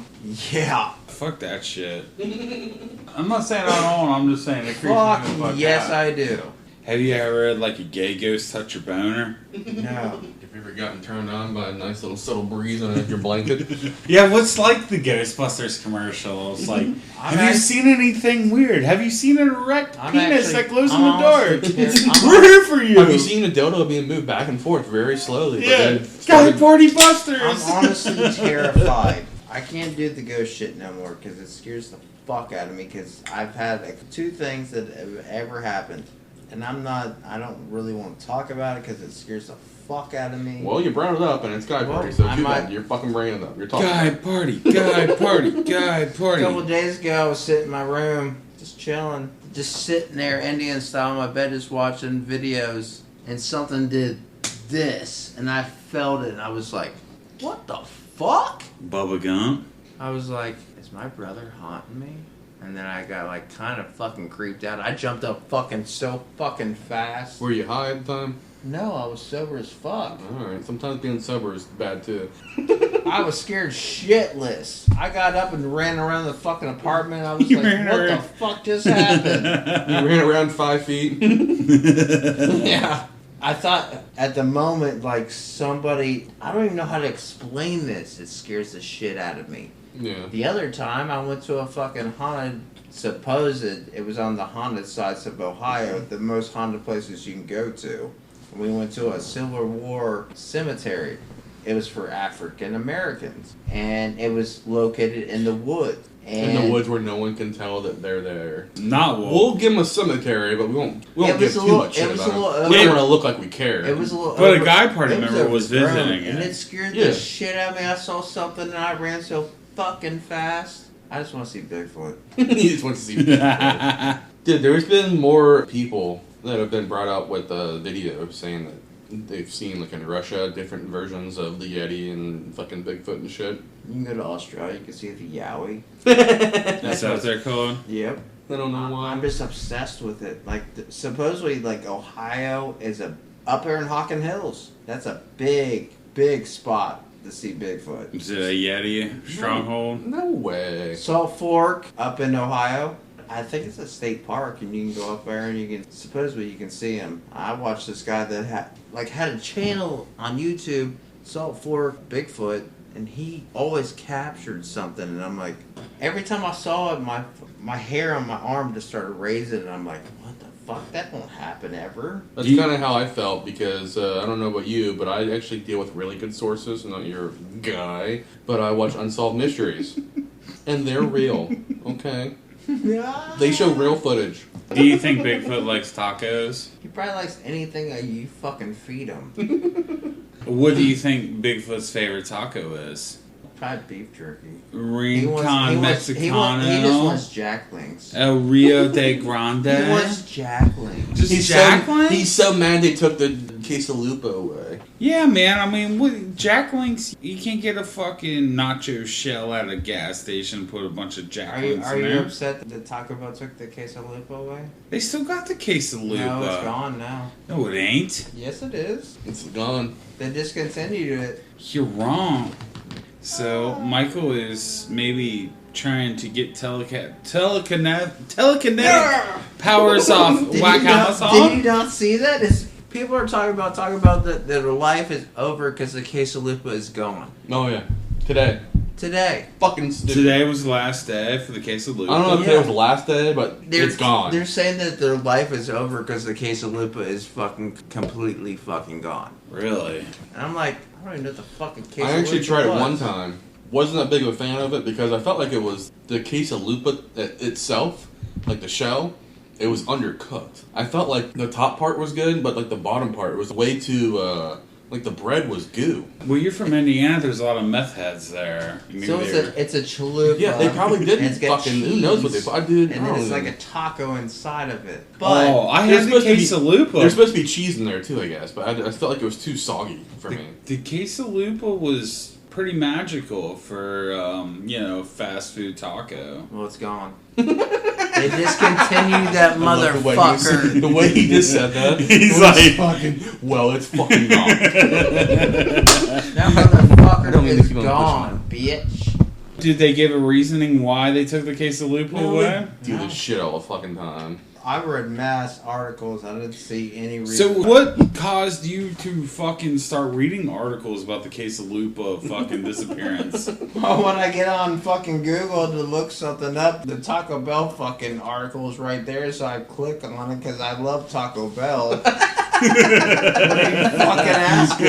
Yeah. Fuck that shit. I'm not saying I don't. I'm just saying it creeps me the fuck yes, out. I do. Have you ever had like a gay ghost touch your boner? No. Have you ever gotten turned on by a nice little subtle breeze underneath your blanket? Yeah, what's like the Ghostbusters commercial? It's like, have you seen anything weird? Have you seen an erect penis that glows in the dark? We're here for you. Have you seen a dildo being moved back and forth very slowly? Yeah, Guy Party Busters. I'm honestly terrified. I can't do the ghost shit no more because it scares the fuck out of me. Because I've had like 2 things that have ever happened, and I don't really want to talk about it because it scares the fuck out of me. Well, you brought it up, and it's Guy Party, so too bad. You're fucking bringing it up. You're talking Guy Party, Guy Party, Guy Party. A couple of days ago, I was sitting in my room, just chilling, just sitting there Indian style in my bed, just watching videos, and something did this, and I felt it, and I was like, what the fuck? Bubba Gump. I was like, is my brother haunting me? And then I got like kind of fucking creeped out. I jumped up fucking so fucking fast. Were you high at the time? No, I was sober as fuck. Alright, sometimes being sober is bad too. I was scared shitless. I got up and ran around the fucking apartment. I was like, what the fuck just happened? You ran around 5 feet. Yeah. I thought at the moment, like somebody, I don't even know how to explain this. It scares the shit out of me. Yeah. The other time I went to a fucking haunted, it was on the haunted sides of Ohio, the most haunted places you can go to. We went to a Civil War cemetery. It was for African Americans. And it was located in the woods. In the woods where no one can tell that they're there. Not wolf. We'll give them a cemetery, but we won't give too much shit about them. We don't want to look like we care. It was a little. But a Guy Party member was visiting and it scared the shit out of me. I saw something and I ran so fucking fast. I just want to see Bigfoot. You just want to see Bigfoot. Dude, there's been more people that have been brought up with the video saying that they've seen, like in Russia, different versions of the Yeti and fucking Bigfoot and shit. You can go to Australia, you can see the Yowie. That's what they're called? Yep. I don't know why. I'm just obsessed with it. Like, supposedly, like, Ohio is up there in Hockin Hills. That's a big, big spot to see Bigfoot. Is it a Yeti stronghold? No way. Salt Fork, up in Ohio. I think it's a state park, and you can go up there and you can see him. I watched this guy that had a channel on YouTube, Salt Fork Bigfoot, and he always captured something. And I'm like, every time I saw it, my hair on my arm just started raising, and I'm like, what the fuck? That won't happen ever. That's kind of how I felt because I don't know about you, but I actually deal with really good sources. Not your guy, but I watch Unsolved Mysteries, and they're real. Okay. They show real footage. Do you think Bigfoot likes tacos? He probably likes anything that you fucking feed him. What do you think Bigfoot's favorite taco is? Probably beef jerky. Rincon Mexicano. He just wants Jack Links. El Rio de Grande. He wants Jack Links. Just Jack Links? He's so mad they took the quesalupa away. Yeah, man. I mean, Jack Links, you can't get a fucking nacho shell at a gas station and put a bunch of Jack Links in there. Are you upset that the Taco Bell took the quesalupa away? They still got the quesalupa. No, it's gone now. No, it ain't. Yes, it is. It's gone. They discontinued it. You're wrong. So, Michael is maybe trying to get telekinetic powers off Whack House. Did you not see that? People are talking about that their life is over because the quesalupa is gone. Oh, yeah. Today. Fucking stupid. Today was the last day for the quesalupa. I don't know if today was the last day, but it's gone. They're saying that their life is over because the quesalupa is fucking completely fucking gone. Really? And I'm like, I don't even know what the fucking quesalupa I actually tried was. it one time. Wasn't that big of a fan of it because I felt like it was the quesalupa itself, like the shell, it was undercooked. I felt like the top part was good, but like the bottom part was way too. Like the bread was goo. Well, you're from Indiana. There's a lot of meth heads there. Maybe So it's a chalupa. Yeah, they probably didn't and it's got fucking. cheese, Who knows what they? I did. and then it's like a taco inside of it. But I had the quesalupa. There's supposed to be cheese in there too, I guess, but I felt like it was too soggy for me. The quesalupa was pretty magical for fast food taco. well, it's gone. They discontinued that motherfucker. The way he just said that, He's like, fucking. Well, it's fucking gone. That motherfucker is gone, bitch. Did they give a reasoning why they took the quesalupa away? Do this shit all the fucking time. I read mass articles. I didn't see any reason. So what caused you to fucking start reading articles about the quesalupa fucking disappearance? Well, when I get on fucking Google to look something up, the Taco Bell fucking article is right there, so I click on it because I love Taco Bell. What are you fucking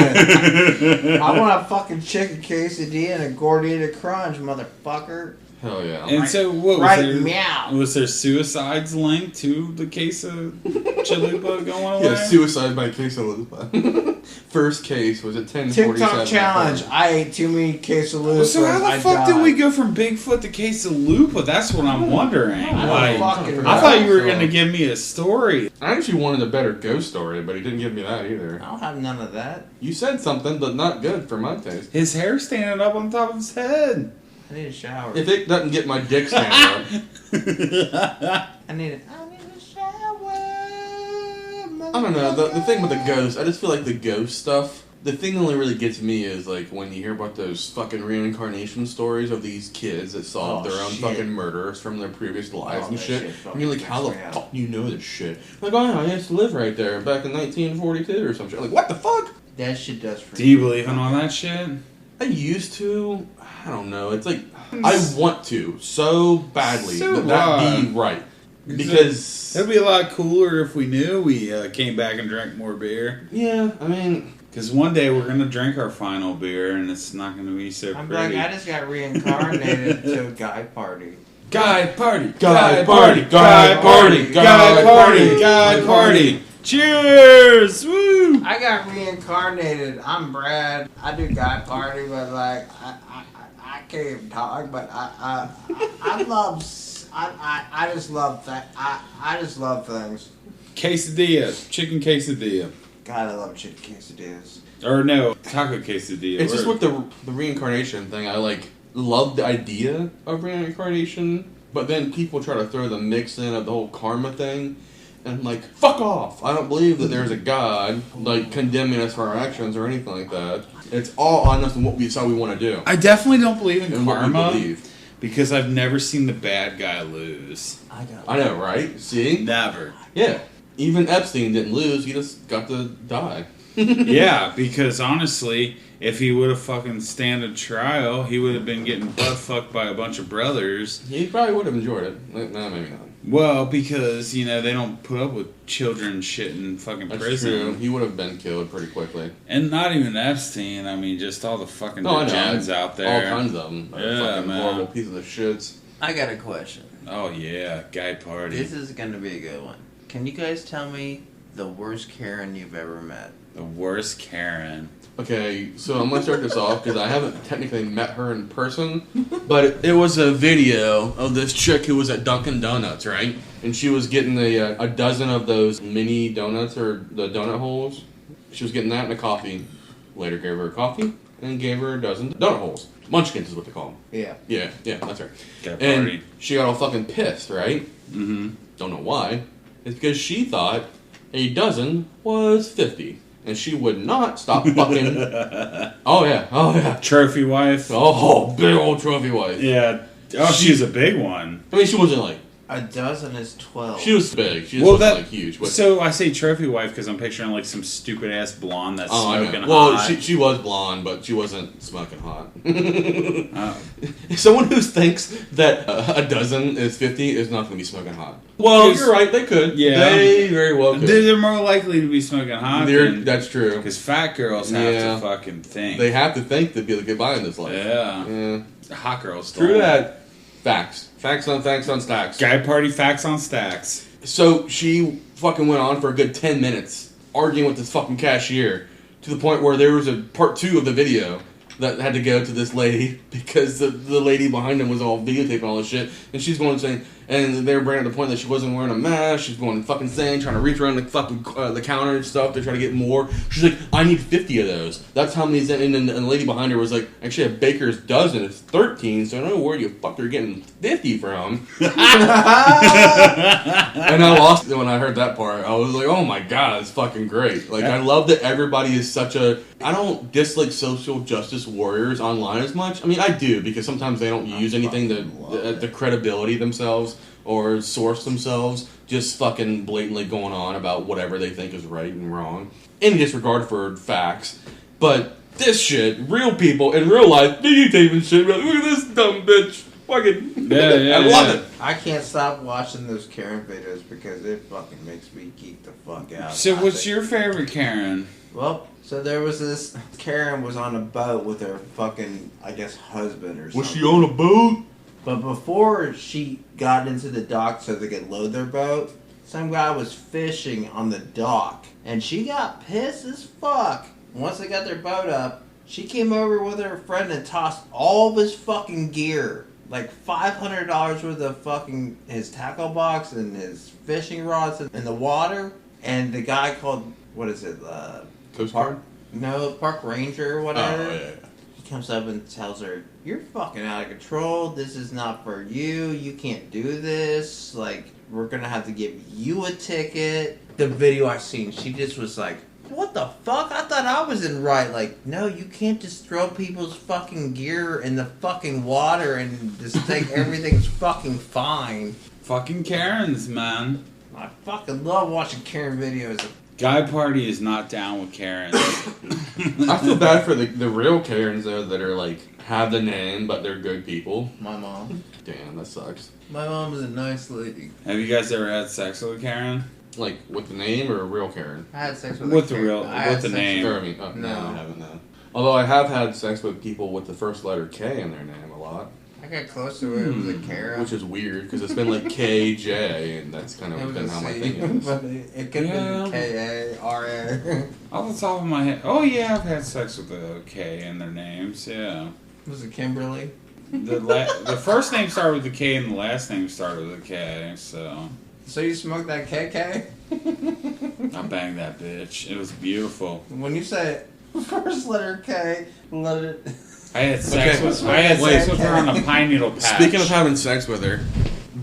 asking? I want a fucking chicken quesadilla and a gordita crunch, motherfucker. Hell yeah. And so what was Right, there? meow. Was there suicides linked to the quesalupa going away? Yeah, suicide by quesalupa. First case was at 10:47. TikTok challenge. I ate too many quesalupas. So how the fuck did we go from Bigfoot to quesalupa? That's what I'm wondering. I I thought you were going to give me a story. I actually wanted a better ghost story, but he didn't give me that either. I don't have none of that. You said something, but not good for my taste. His hair standing up on top of his head. I need a shower. If it doesn't get my dick standing up. I need a shower. I don't know. The thing with the ghost, I just feel like the ghost stuff, the thing that only really gets me is like when you hear about those fucking reincarnation stories of these kids that solved their own fucking murders from their previous lives and shit. And you're like, how the fuck do you know this shit? Like, oh yeah, I used to live right there back in 1942 or some shit. Like, what the fuck? That shit does for Do you believe in all that shit? I used to. I don't know. It's like I want to so badly that'd be right because it'd be a lot cooler if we knew we came back and drank more beer. Yeah, I mean, because one day we're gonna drink our final beer and it's not gonna be so I'm pretty. like, I just got reincarnated to a guy party. Guy party, guy party, guy party, guy party, guy party. Cheers! Woo! I got reincarnated. I'm Brad. I do guy party, but like I can't even talk. But I just love that. I just love things. Quesadilla, chicken quesadilla. God, I love chicken quesadillas. Or no, taco quesadilla. it's just with the reincarnation thing. I like love the idea of reincarnation, but then people try to throw the mix in of the whole karma thing. And I'm like, fuck off! I don't believe that there's a God like condemning us for our actions or anything like that. It's all on us and what we decide we want to do. I definitely don't believe in And what we karma believe. because I've never seen the bad guy lose. I know, right? See? Never. Yeah. Even Epstein didn't lose. He just got to die. Yeah, because honestly, if he would have fucking stand a trial, he would have been getting butt fucked by a bunch of brothers. He probably would have enjoyed it. No, maybe not. Well, because, they don't put up with children shit in fucking That's prison. true. He would have been killed pretty quickly. And not even Epstein. I mean, just all the fucking degens out there. All kinds of them. Yeah, Fucking man. horrible pieces of shits. I got a question. Oh, yeah. Guy party. This is gonna be a good one. Can you guys tell me the worst Karen you've ever met? The worst Karen. Okay, so I'm going to start this off because I haven't technically met her in person, but it was a video of this chick who was at Dunkin' Donuts, right? And she was getting a dozen of those mini donuts or the donut holes. She was getting that and a coffee. Later gave her a coffee and gave her a dozen donut holes. Munchkins is what they call them. Yeah. Yeah, that's right. Guy party. And she got all fucking pissed, right? Mm-hmm. Don't know why. It's because she thought a dozen was 50. And she would not stop fucking. Oh yeah. Trophy wife. Oh, big old trophy wife. Yeah. Oh, she's a big one. I mean, she wasn't like. A dozen is 12. She was big. She just wasn't like huge. But, So I say trophy wife because I'm picturing like some stupid ass blonde that's I smoking know. Well, hot. she was blonde, but she wasn't smoking hot. Oh. Someone who thinks that a dozen is 50 is not going to be smoking hot. Well, you're right. They could. Yeah. They very well could. They're more likely to be smoking hot. That's true. Because fat girls have to fucking think. They have to think to be able to get by in this life. Yeah. Hot girls. True that. Facts. Facts on stacks. Guy party facts on stacks. So she fucking went on for a good 10 minutes arguing with this fucking cashier to the point where there was a part 2 of the video that had to go to this lady because the lady behind him was all videotaping all this shit, and she's going saying, and they were bringing up the point that she wasn't wearing a mask. She's going fucking insane, trying to reach around the fucking the counter and stuff to try to get more. She's like, I need 50 of those. That's how many. And the lady behind her was like, actually a baker's dozen. It's 13, so I don't know where you fuck are getting 50 from. And I lost it when I heard that part. I was like, oh my god, it's fucking great. Like, I love that everybody is such a. I don't dislike social justice warriors online as much. I mean, I do, because sometimes they don't use anything the credibility themselves or source themselves, just fucking blatantly going on about whatever they think is right and wrong in disregard for facts. But this shit, real people in real life, videotaping shit, like, look at this dumb bitch. Fucking, I love it. I can't stop watching those Karen videos because it fucking makes me geek the fuck out. So what's your favorite Karen? Well, so there was this Karen was on a boat with her fucking, I guess, husband or something. Was she on a boat? But before she got into the dock so they could load their boat, some guy was fishing on the dock. And she got pissed as fuck. Once they got their boat up, she came over with her friend and tossed all of his fucking gear. Like $500 worth of fucking his tackle box and his fishing rods in the water. And the guy called, what is it? Coast Guard? No, Park Ranger or whatever. Oh, yeah. He comes up and tells her, you're fucking out of control. This is not for you. You can't do this. Like, we're going to have to give you a ticket. The video I seen, she just was like, what the fuck? I thought I was in right. Like, no, you can't just throw people's fucking gear in the fucking water and just think everything's fucking fine. Fucking Karens, man. I fucking love watching Karen videos. Guy Party is not down with Karens. I feel bad for the real Karens, though, that are like, have the name, but they're good people. My mom. Damn, that sucks. My mom is a nice lady. Have you guys ever had sex with a Karen? Like, with the name or a real Karen? I had sex with With a the Karen. real- with the name. Or, I mean, no, No. I haven't, no. Although I have had sex with people with the first letter K in their name a lot. I got close to it. It was a Kara. Which is weird, because it's been like KJ, and that's kind of been how my thing is. But it could have been K-A-R-A. Off the top of my head, oh yeah, I've had sex with a K in their names. Yeah, Was it Kimberly? the first name started with a K and the last name started with a K. So So you smoked that KK? I banged that bitch. It was beautiful. When you say first letter K, let it... I had sex Okay, with her on a pine needle patch. Speaking of having sex with her,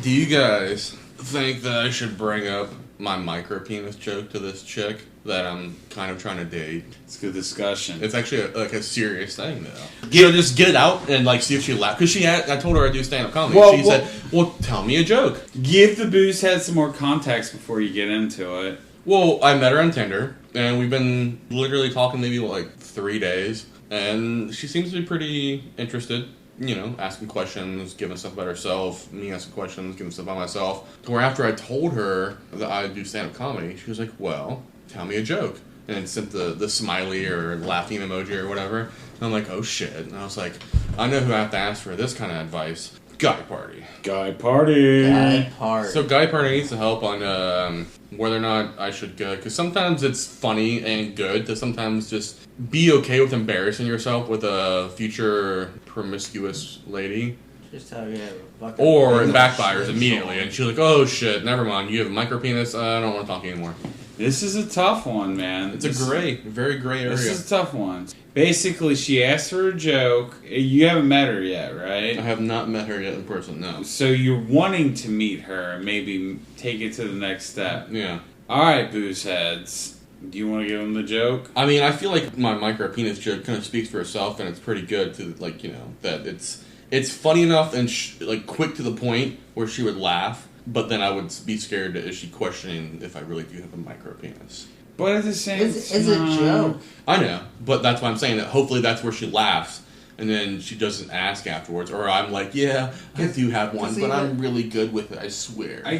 do you guys think that I should bring up my micro penis joke to this chick that I'm kind of trying to date? It's a good discussion. It's actually a serious thing, though. Just get it out and like see if she laughs. Because I told her I do stand-up comedy. Well, she said, well, tell me a joke. Give the booze head some more context before you get into it. Well, I met her on Tinder, and we've been literally talking maybe like 3 days. And she seems to be pretty interested, you know, asking questions, giving stuff about herself, me asking questions, giving stuff about myself. To where after I told her that I do stand-up comedy, she was like, well, tell me a joke. And then sent the smiley or laughing emoji or whatever. And I'm like, oh shit. And I was like, I know who I have to ask for this kind of advice. Guy Party. Guy Party. Guy Party. So Guy Party needs some help on whether or not I should go. Because sometimes it's funny and good to sometimes just be okay with embarrassing yourself with a future promiscuous lady. Just tell you fucking... Or it backfires immediately. And she's like, oh shit, never mind. You have a micro penis. I don't want to talk to you anymore. This is a tough one, man. It's a very gray area. This is a tough one. Basically, she asked for a joke. You haven't met her yet, right? I have not met her yet in person, no. So you're wanting to meet her and maybe take it to the next step. Yeah. All right, booze heads. Do you want to give them the joke? I mean, I feel like my micro penis joke kind of speaks for itself, and it's pretty good to, like, you know, that it's funny enough and like quick to the point where she would laugh. But then I would be scared, is she questioning if I really do have a micro penis? But at the same time... It's a joke. I know, but that's why I'm saying that hopefully that's where she laughs, and then she doesn't ask afterwards. Or I'm like, yeah, I do have one, but I'm really good with it, I swear. I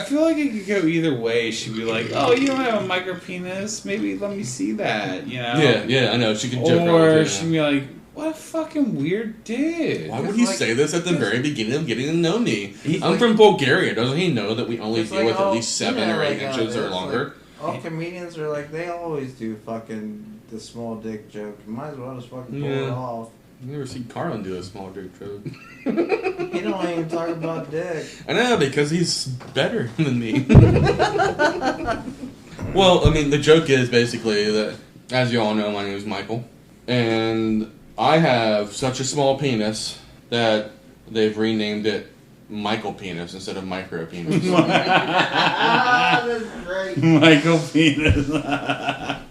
feel like it could go either way. She'd be like, oh, you don't have a micro penis? Maybe let me see that, you know? Yeah, I know. She could joke around Or with it, she'd be like, What a fucking weird dude. Why would he say this at the very beginning of getting to know me? I'm like, from Bulgaria. Doesn't he know that we only deal with at least 7 or 8 inches or longer? Like, all comedians are like, they always do fucking the small dick joke. You might as well just fucking pull it off. You never see Carlin do a small dick joke. He don't even talk about dick. I know, because he's better than me. Well, I mean, the joke is basically that, as you all know, my name is Michael. And I have such a small penis that they've renamed it Michael Penis instead of Micro Penis. That's great. Michael Penis. I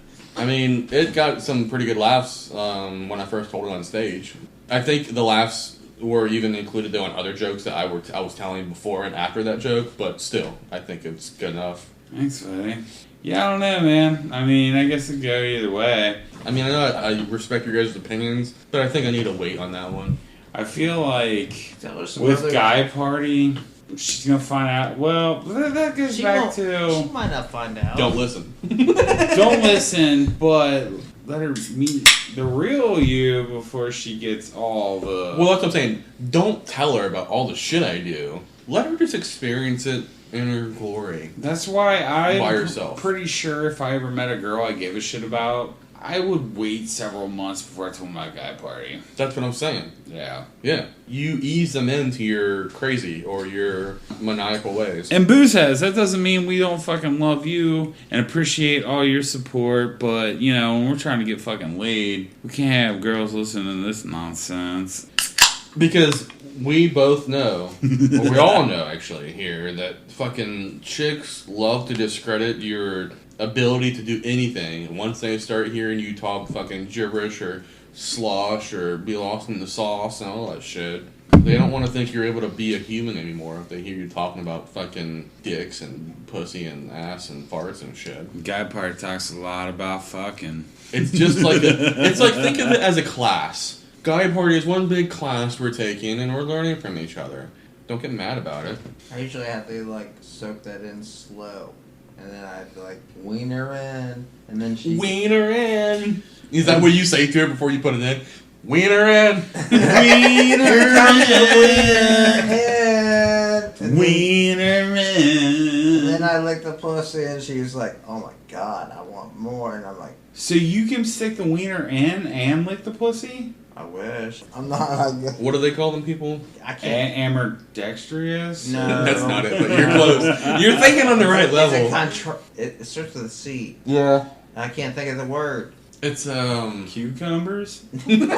mean, it got some pretty good laughs when I first told it on stage. I think the laughs were even included, though, in other jokes that I was telling before and after that joke, but still, I think it's good enough. Thanks, buddy. Yeah, I don't know, man. I mean, I guess it'd go either way. I mean, I know I respect your guys' opinions, but I think I need to wait on that one. I feel like with Guy Party, she's gonna find out. Well, that goes back to she might not find out. Don't listen. Don't listen, but let her meet the real you before she gets all the. Well, that's what I'm saying. Don't tell her about all the shit I do. Let her just experience it in her glory. That's why I'm by herself. Pretty sure if I ever met a girl I gave a shit about, I would wait several months before I told my Guy Party. That's what I'm saying. Yeah. Yeah. You ease them into your crazy or your maniacal ways. And Boo says, that doesn't mean we don't fucking love you and appreciate all your support, but, you know, when we're trying to get fucking laid, we can't have girls listening to this nonsense. Because we both know, or we all know actually here, that fucking chicks love to discredit your ability to do anything once they start hearing you talk fucking gibberish or slosh or be lost in the sauce and all that shit. They don't want to think you're able to be a human anymore if they hear you talking about fucking dicks and pussy and ass and farts and shit. Guy Party talks a lot about fucking. It's just like it's like, think of it as a class. Guy Party is one big class we're taking and we're learning from each other. Don't get mad about it. I usually have to like soak that in slow. And then I have to like wean her in. And then she... Wean her in. Is that what you say to her before you put it in? Wean her in. Wean her in. Wean her in. And then I lick the pussy and she's like, oh my god, I want more. And I'm like... So you can stick the wiener in and lick the pussy? I wish. I'm not like... What do they call them people? I can't... Ambidextrous? No. That's not it, but you're close. You're thinking on the right level. It starts with a C. Yeah. I can't think of the word. It's, Cucumbers? No,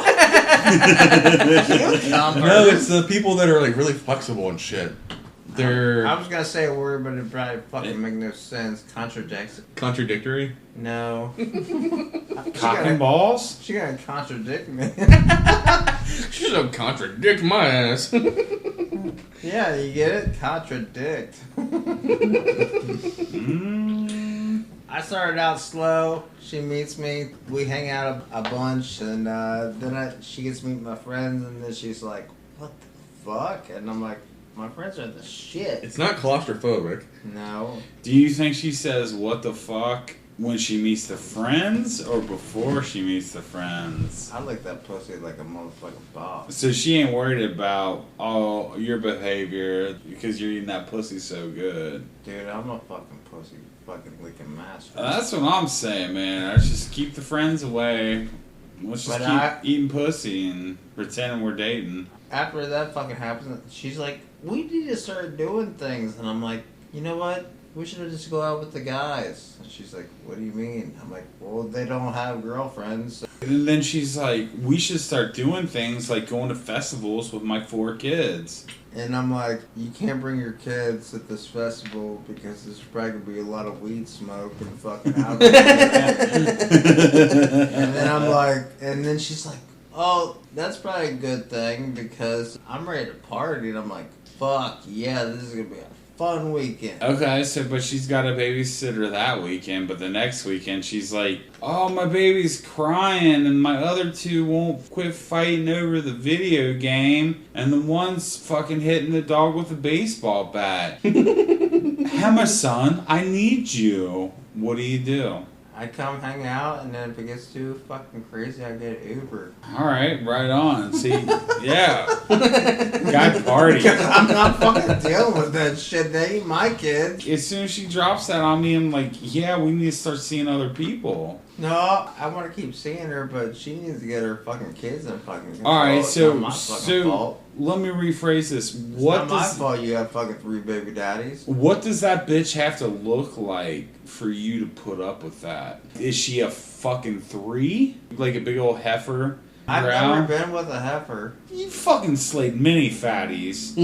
it's the people that are, like, really flexible and shit. They're... I was gonna say a word, but it probably fucking make no sense. Contradictory? No. Cock and balls? She gonna contradict me. She's gonna contradict my ass. Yeah, you get it? Contradict. I started out slow. She meets me. We hang out a bunch, and then she gets to meet my friends, and then she's like, "What the fuck?" And I'm like, "My friends are the shit." It's not claustrophobic. No. Do you think she says "what the fuck" when she meets the friends or before she meets the friends? I lick that pussy like a motherfucking boss. So she ain't worried about all your behavior because you're eating that pussy so good. Dude, I'm a fucking pussy fucking licking master. That's what I'm saying, man. Let's just keep the friends away. Let's just keep eating pussy and pretending we're dating. After that fucking happens, she's like, we need to start doing things. And I'm like, you know what? We should just go out with the guys. And she's like, what do you mean? I'm like, well, they don't have girlfriends. And then she's like, we should start doing things like going to festivals with my 4 kids. And I'm like, you can't bring your kids at this festival because there's probably going to be a lot of weed smoke and fucking alcohol. And then I'm like, and then she's like, oh, that's probably a good thing because I'm ready to party. And I'm like, fuck, yeah, this is going to be a fun weekend. Okay, so but she's got a babysitter that weekend, but the next weekend she's like, oh, my baby's crying and my other 2 won't quit fighting over the video game and the one's fucking hitting the dog with a baseball bat. Hammerson, I need you. What do you do? I come hang out, and then if it gets too fucking crazy, I get Uber. All right, right on. See, yeah, guy party. I'm not fucking dealing with that shit. They ain't my kids. As soon as she drops that on me, I'm like, yeah, we need to start seeing other people. No, I want to keep seeing her, but she needs to get her fucking kids in fucking control. All right, It's not my fucking fault. let me rephrase this. It's What not my does fault you have fucking 3 baby daddies. what does that bitch have to look like for you to put up with that? Is she a fucking 3? Like a big old heifer? I've around? never been with a heifer. You fucking slayed many fatties.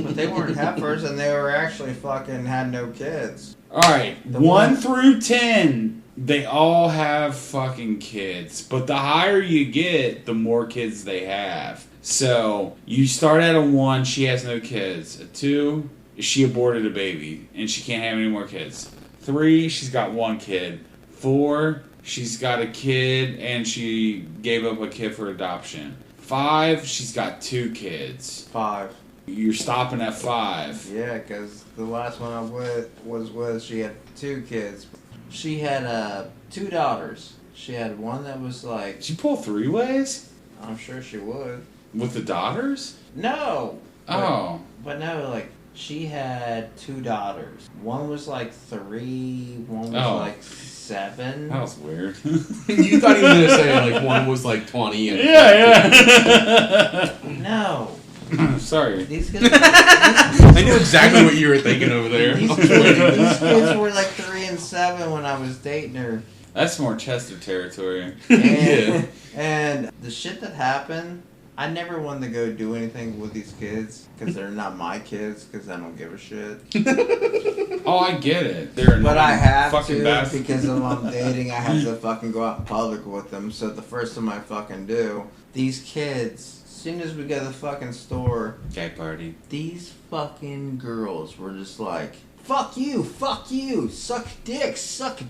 But they weren't heifers, and they were actually fucking had no kids. All right, 1 through 10, they all have fucking kids. But the higher you get, the more kids they have. So you start at a 1, she has no kids. A 2, she aborted a baby and she can't have any more kids. 3, she's got 1 kid. 4, she's got a kid and she gave up a kid for adoption. 5, she's got 2 kids. 5. You're stopping at 5. Yeah, because the last one I was with, she had 2 kids. She had 2 daughters. She had one that was like... Did you pull 3 ways? I'm sure she would. With the daughters? No! Oh. But no, like, she had 2 daughters. One was like 3, one was like 7. That was weird. You thought he was going to say, like, one was like 20. And yeah. No. Sorry. These kids I knew exactly what you were thinking over there. these kids were like 3 and 7 when I was dating her. That's more Chester territory. And, and the shit that happened, I never wanted to go do anything with these kids because they're not my kids because I don't give a shit. Oh, I get it. They're But I have fucking to bad. because if I'm dating, I have to fucking go out in public with them. So the first time I fucking do, these kids, as soon as we go to the fucking store, Gay party. these fucking girls were just like, fuck you, suck dick, fuck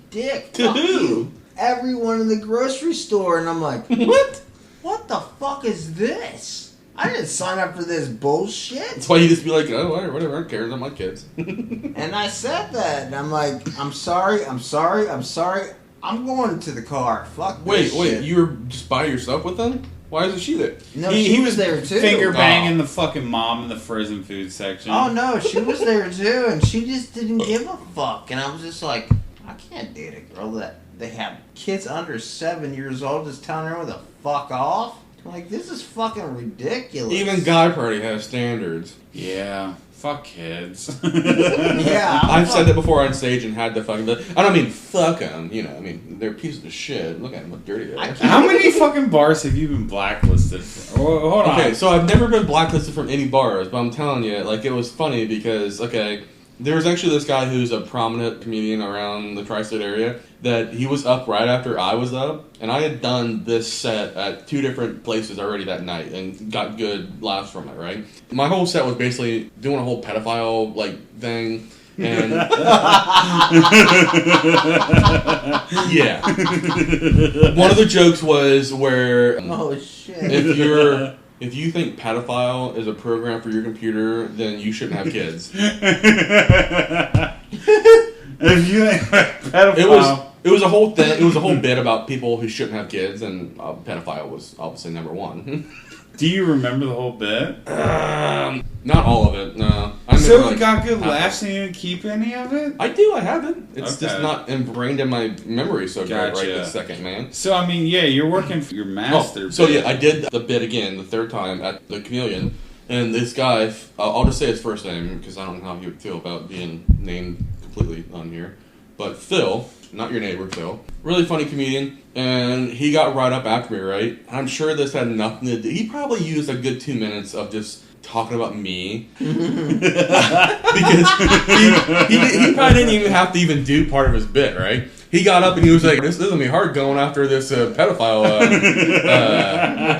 you. Everyone in the grocery store, and I'm like, what? What the fuck is this? I didn't sign up for this bullshit. That's why you just be like, oh, whatever, who cares, I'm my kids. And I said that, and I'm like, I'm sorry. I'm going to the car. Fuck this Wait, shit. you were just by yourself with them? Why isn't she there? No, He she was there too. finger banging the fucking mom in the frozen food section. Oh no, she was there too, and she just didn't give a fuck. And I was just like, I can't date a girl that they have kids under 7 years old just telling her to fuck off. I'm like, this is fucking ridiculous. Even Guy Party has standards. Yeah. Fuck kids. Yeah, I've said that before on stage and had to fucking... I don't mean fuck them, you know. I mean, they're pieces of shit. Look at them, look dirty they are. How many fucking bars have you been blacklisted for? Hold on. Okay, so I've never been blacklisted from any bars, but I'm telling you, like, it was funny because, okay, there was actually this guy who's a prominent comedian around the tri-state area that he was up right after I was up, and I had done this set at 2 different places already that night and got good laughs from it, right? My whole set was basically doing a whole pedophile, like, thing, and... yeah. One of the jokes was where... Oh shit. If you think pedophile is a program for your computer, then you shouldn't have kids. If you think pedophile... It was a whole thing. It was a whole bit about people who shouldn't have kids, and pedophile was obviously number 1. Do you remember the whole bit? Not all of it. No. So you got good laughs and you didn't keep any of it? I do. I have it. It's Okay. just not ingrained in my memory so good right this second, man. So I mean, yeah, you're working for your master. So yeah, I did the bit again the 3rd time at the Chameleon, and this guy, I'll just say his first name because I don't know how he would feel about being named completely on here, but Phil. Not your neighbor, Phil. Really funny comedian. And he got right up after me, right? I'm sure this had nothing to do... He probably used a good 2 minutes of just talking about me. Because he probably didn't even have to even do part of his bit, right? He got up and he was like, this is going to be hard going after this pedophile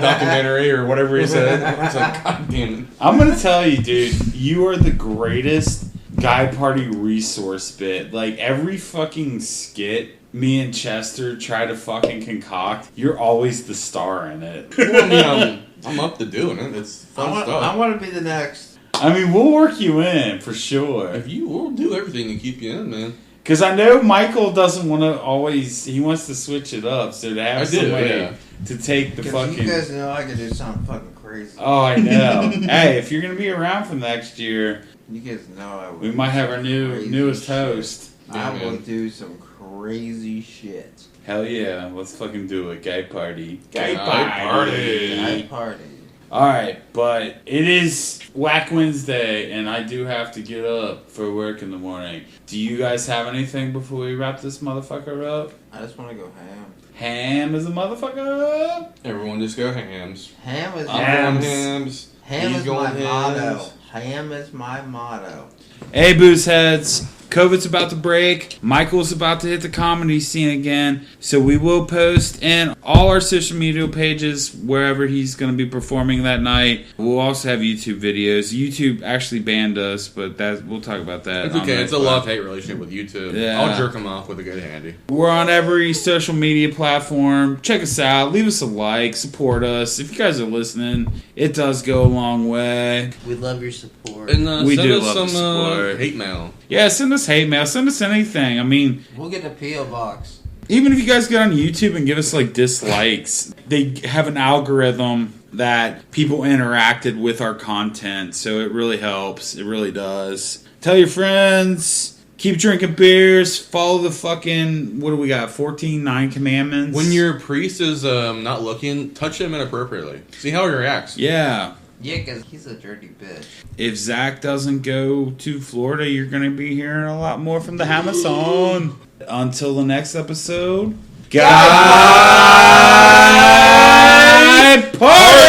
documentary or whatever he said. I was like, God damn it. I'm going to tell you, dude, you are the greatest Guy Party resource bit. Like, every fucking skit me and Chester try to fucking concoct, you're always the star in it. Well, I mean, I'm up to doing it. It's fun stuff. I want to be the next. I mean, we'll work you in, for sure. If you will do everything to keep you in, man. Because I know Michael doesn't want to always. He wants to switch it up. So to have somebody to take the fucking. You guys know I could do something fucking crazy. Oh, I know. Hey, if you're gonna be around for next year, you guys know I would. We might have our newest host. I will do some crazy shit. Hell yeah, let's fucking do it. Gay party. Gay party. Gay party. Alright, but it is Whack Wednesday, and I do have to get up for work in the morning. Do you guys have anything before we wrap this motherfucker up? I just want to go ham. Ham is a motherfucker? Everyone just go hams. Ham is I'm going hams. Ham He's is my going motto. hams. Ham is my motto. Hey, booze heads. COVID's about to break. Michael's about to hit the comedy scene again. So we will post in all our social media pages wherever he's going to be performing that night. We'll also have YouTube videos. YouTube actually banned us, but we'll talk about that. It's okay. It's a love-hate relationship with YouTube. Yeah. I'll jerk him off with a good handy. We're on every social media platform. Check us out. Leave us a like. Support us. If you guys are listening, it does go a long way. We love your support. And we send do us love the some support. hate mail. Yeah, send us hate mail. Send us anything. I mean, we'll get a P.O. box. even if you guys get on YouTube and give us like dislikes, they have an algorithm that people interacted with our content, so it really helps. It really does. Tell your friends. Keep drinking beers. Follow the fucking, what do we got? 9 commandments. When your priest is not looking, touch him inappropriately. See how he reacts. Yeah. Yeah, because he's a dirty bitch. If Zach doesn't go to Florida, you're going to be hearing a lot more from the Hammerson. Until the next episode, Guy Party!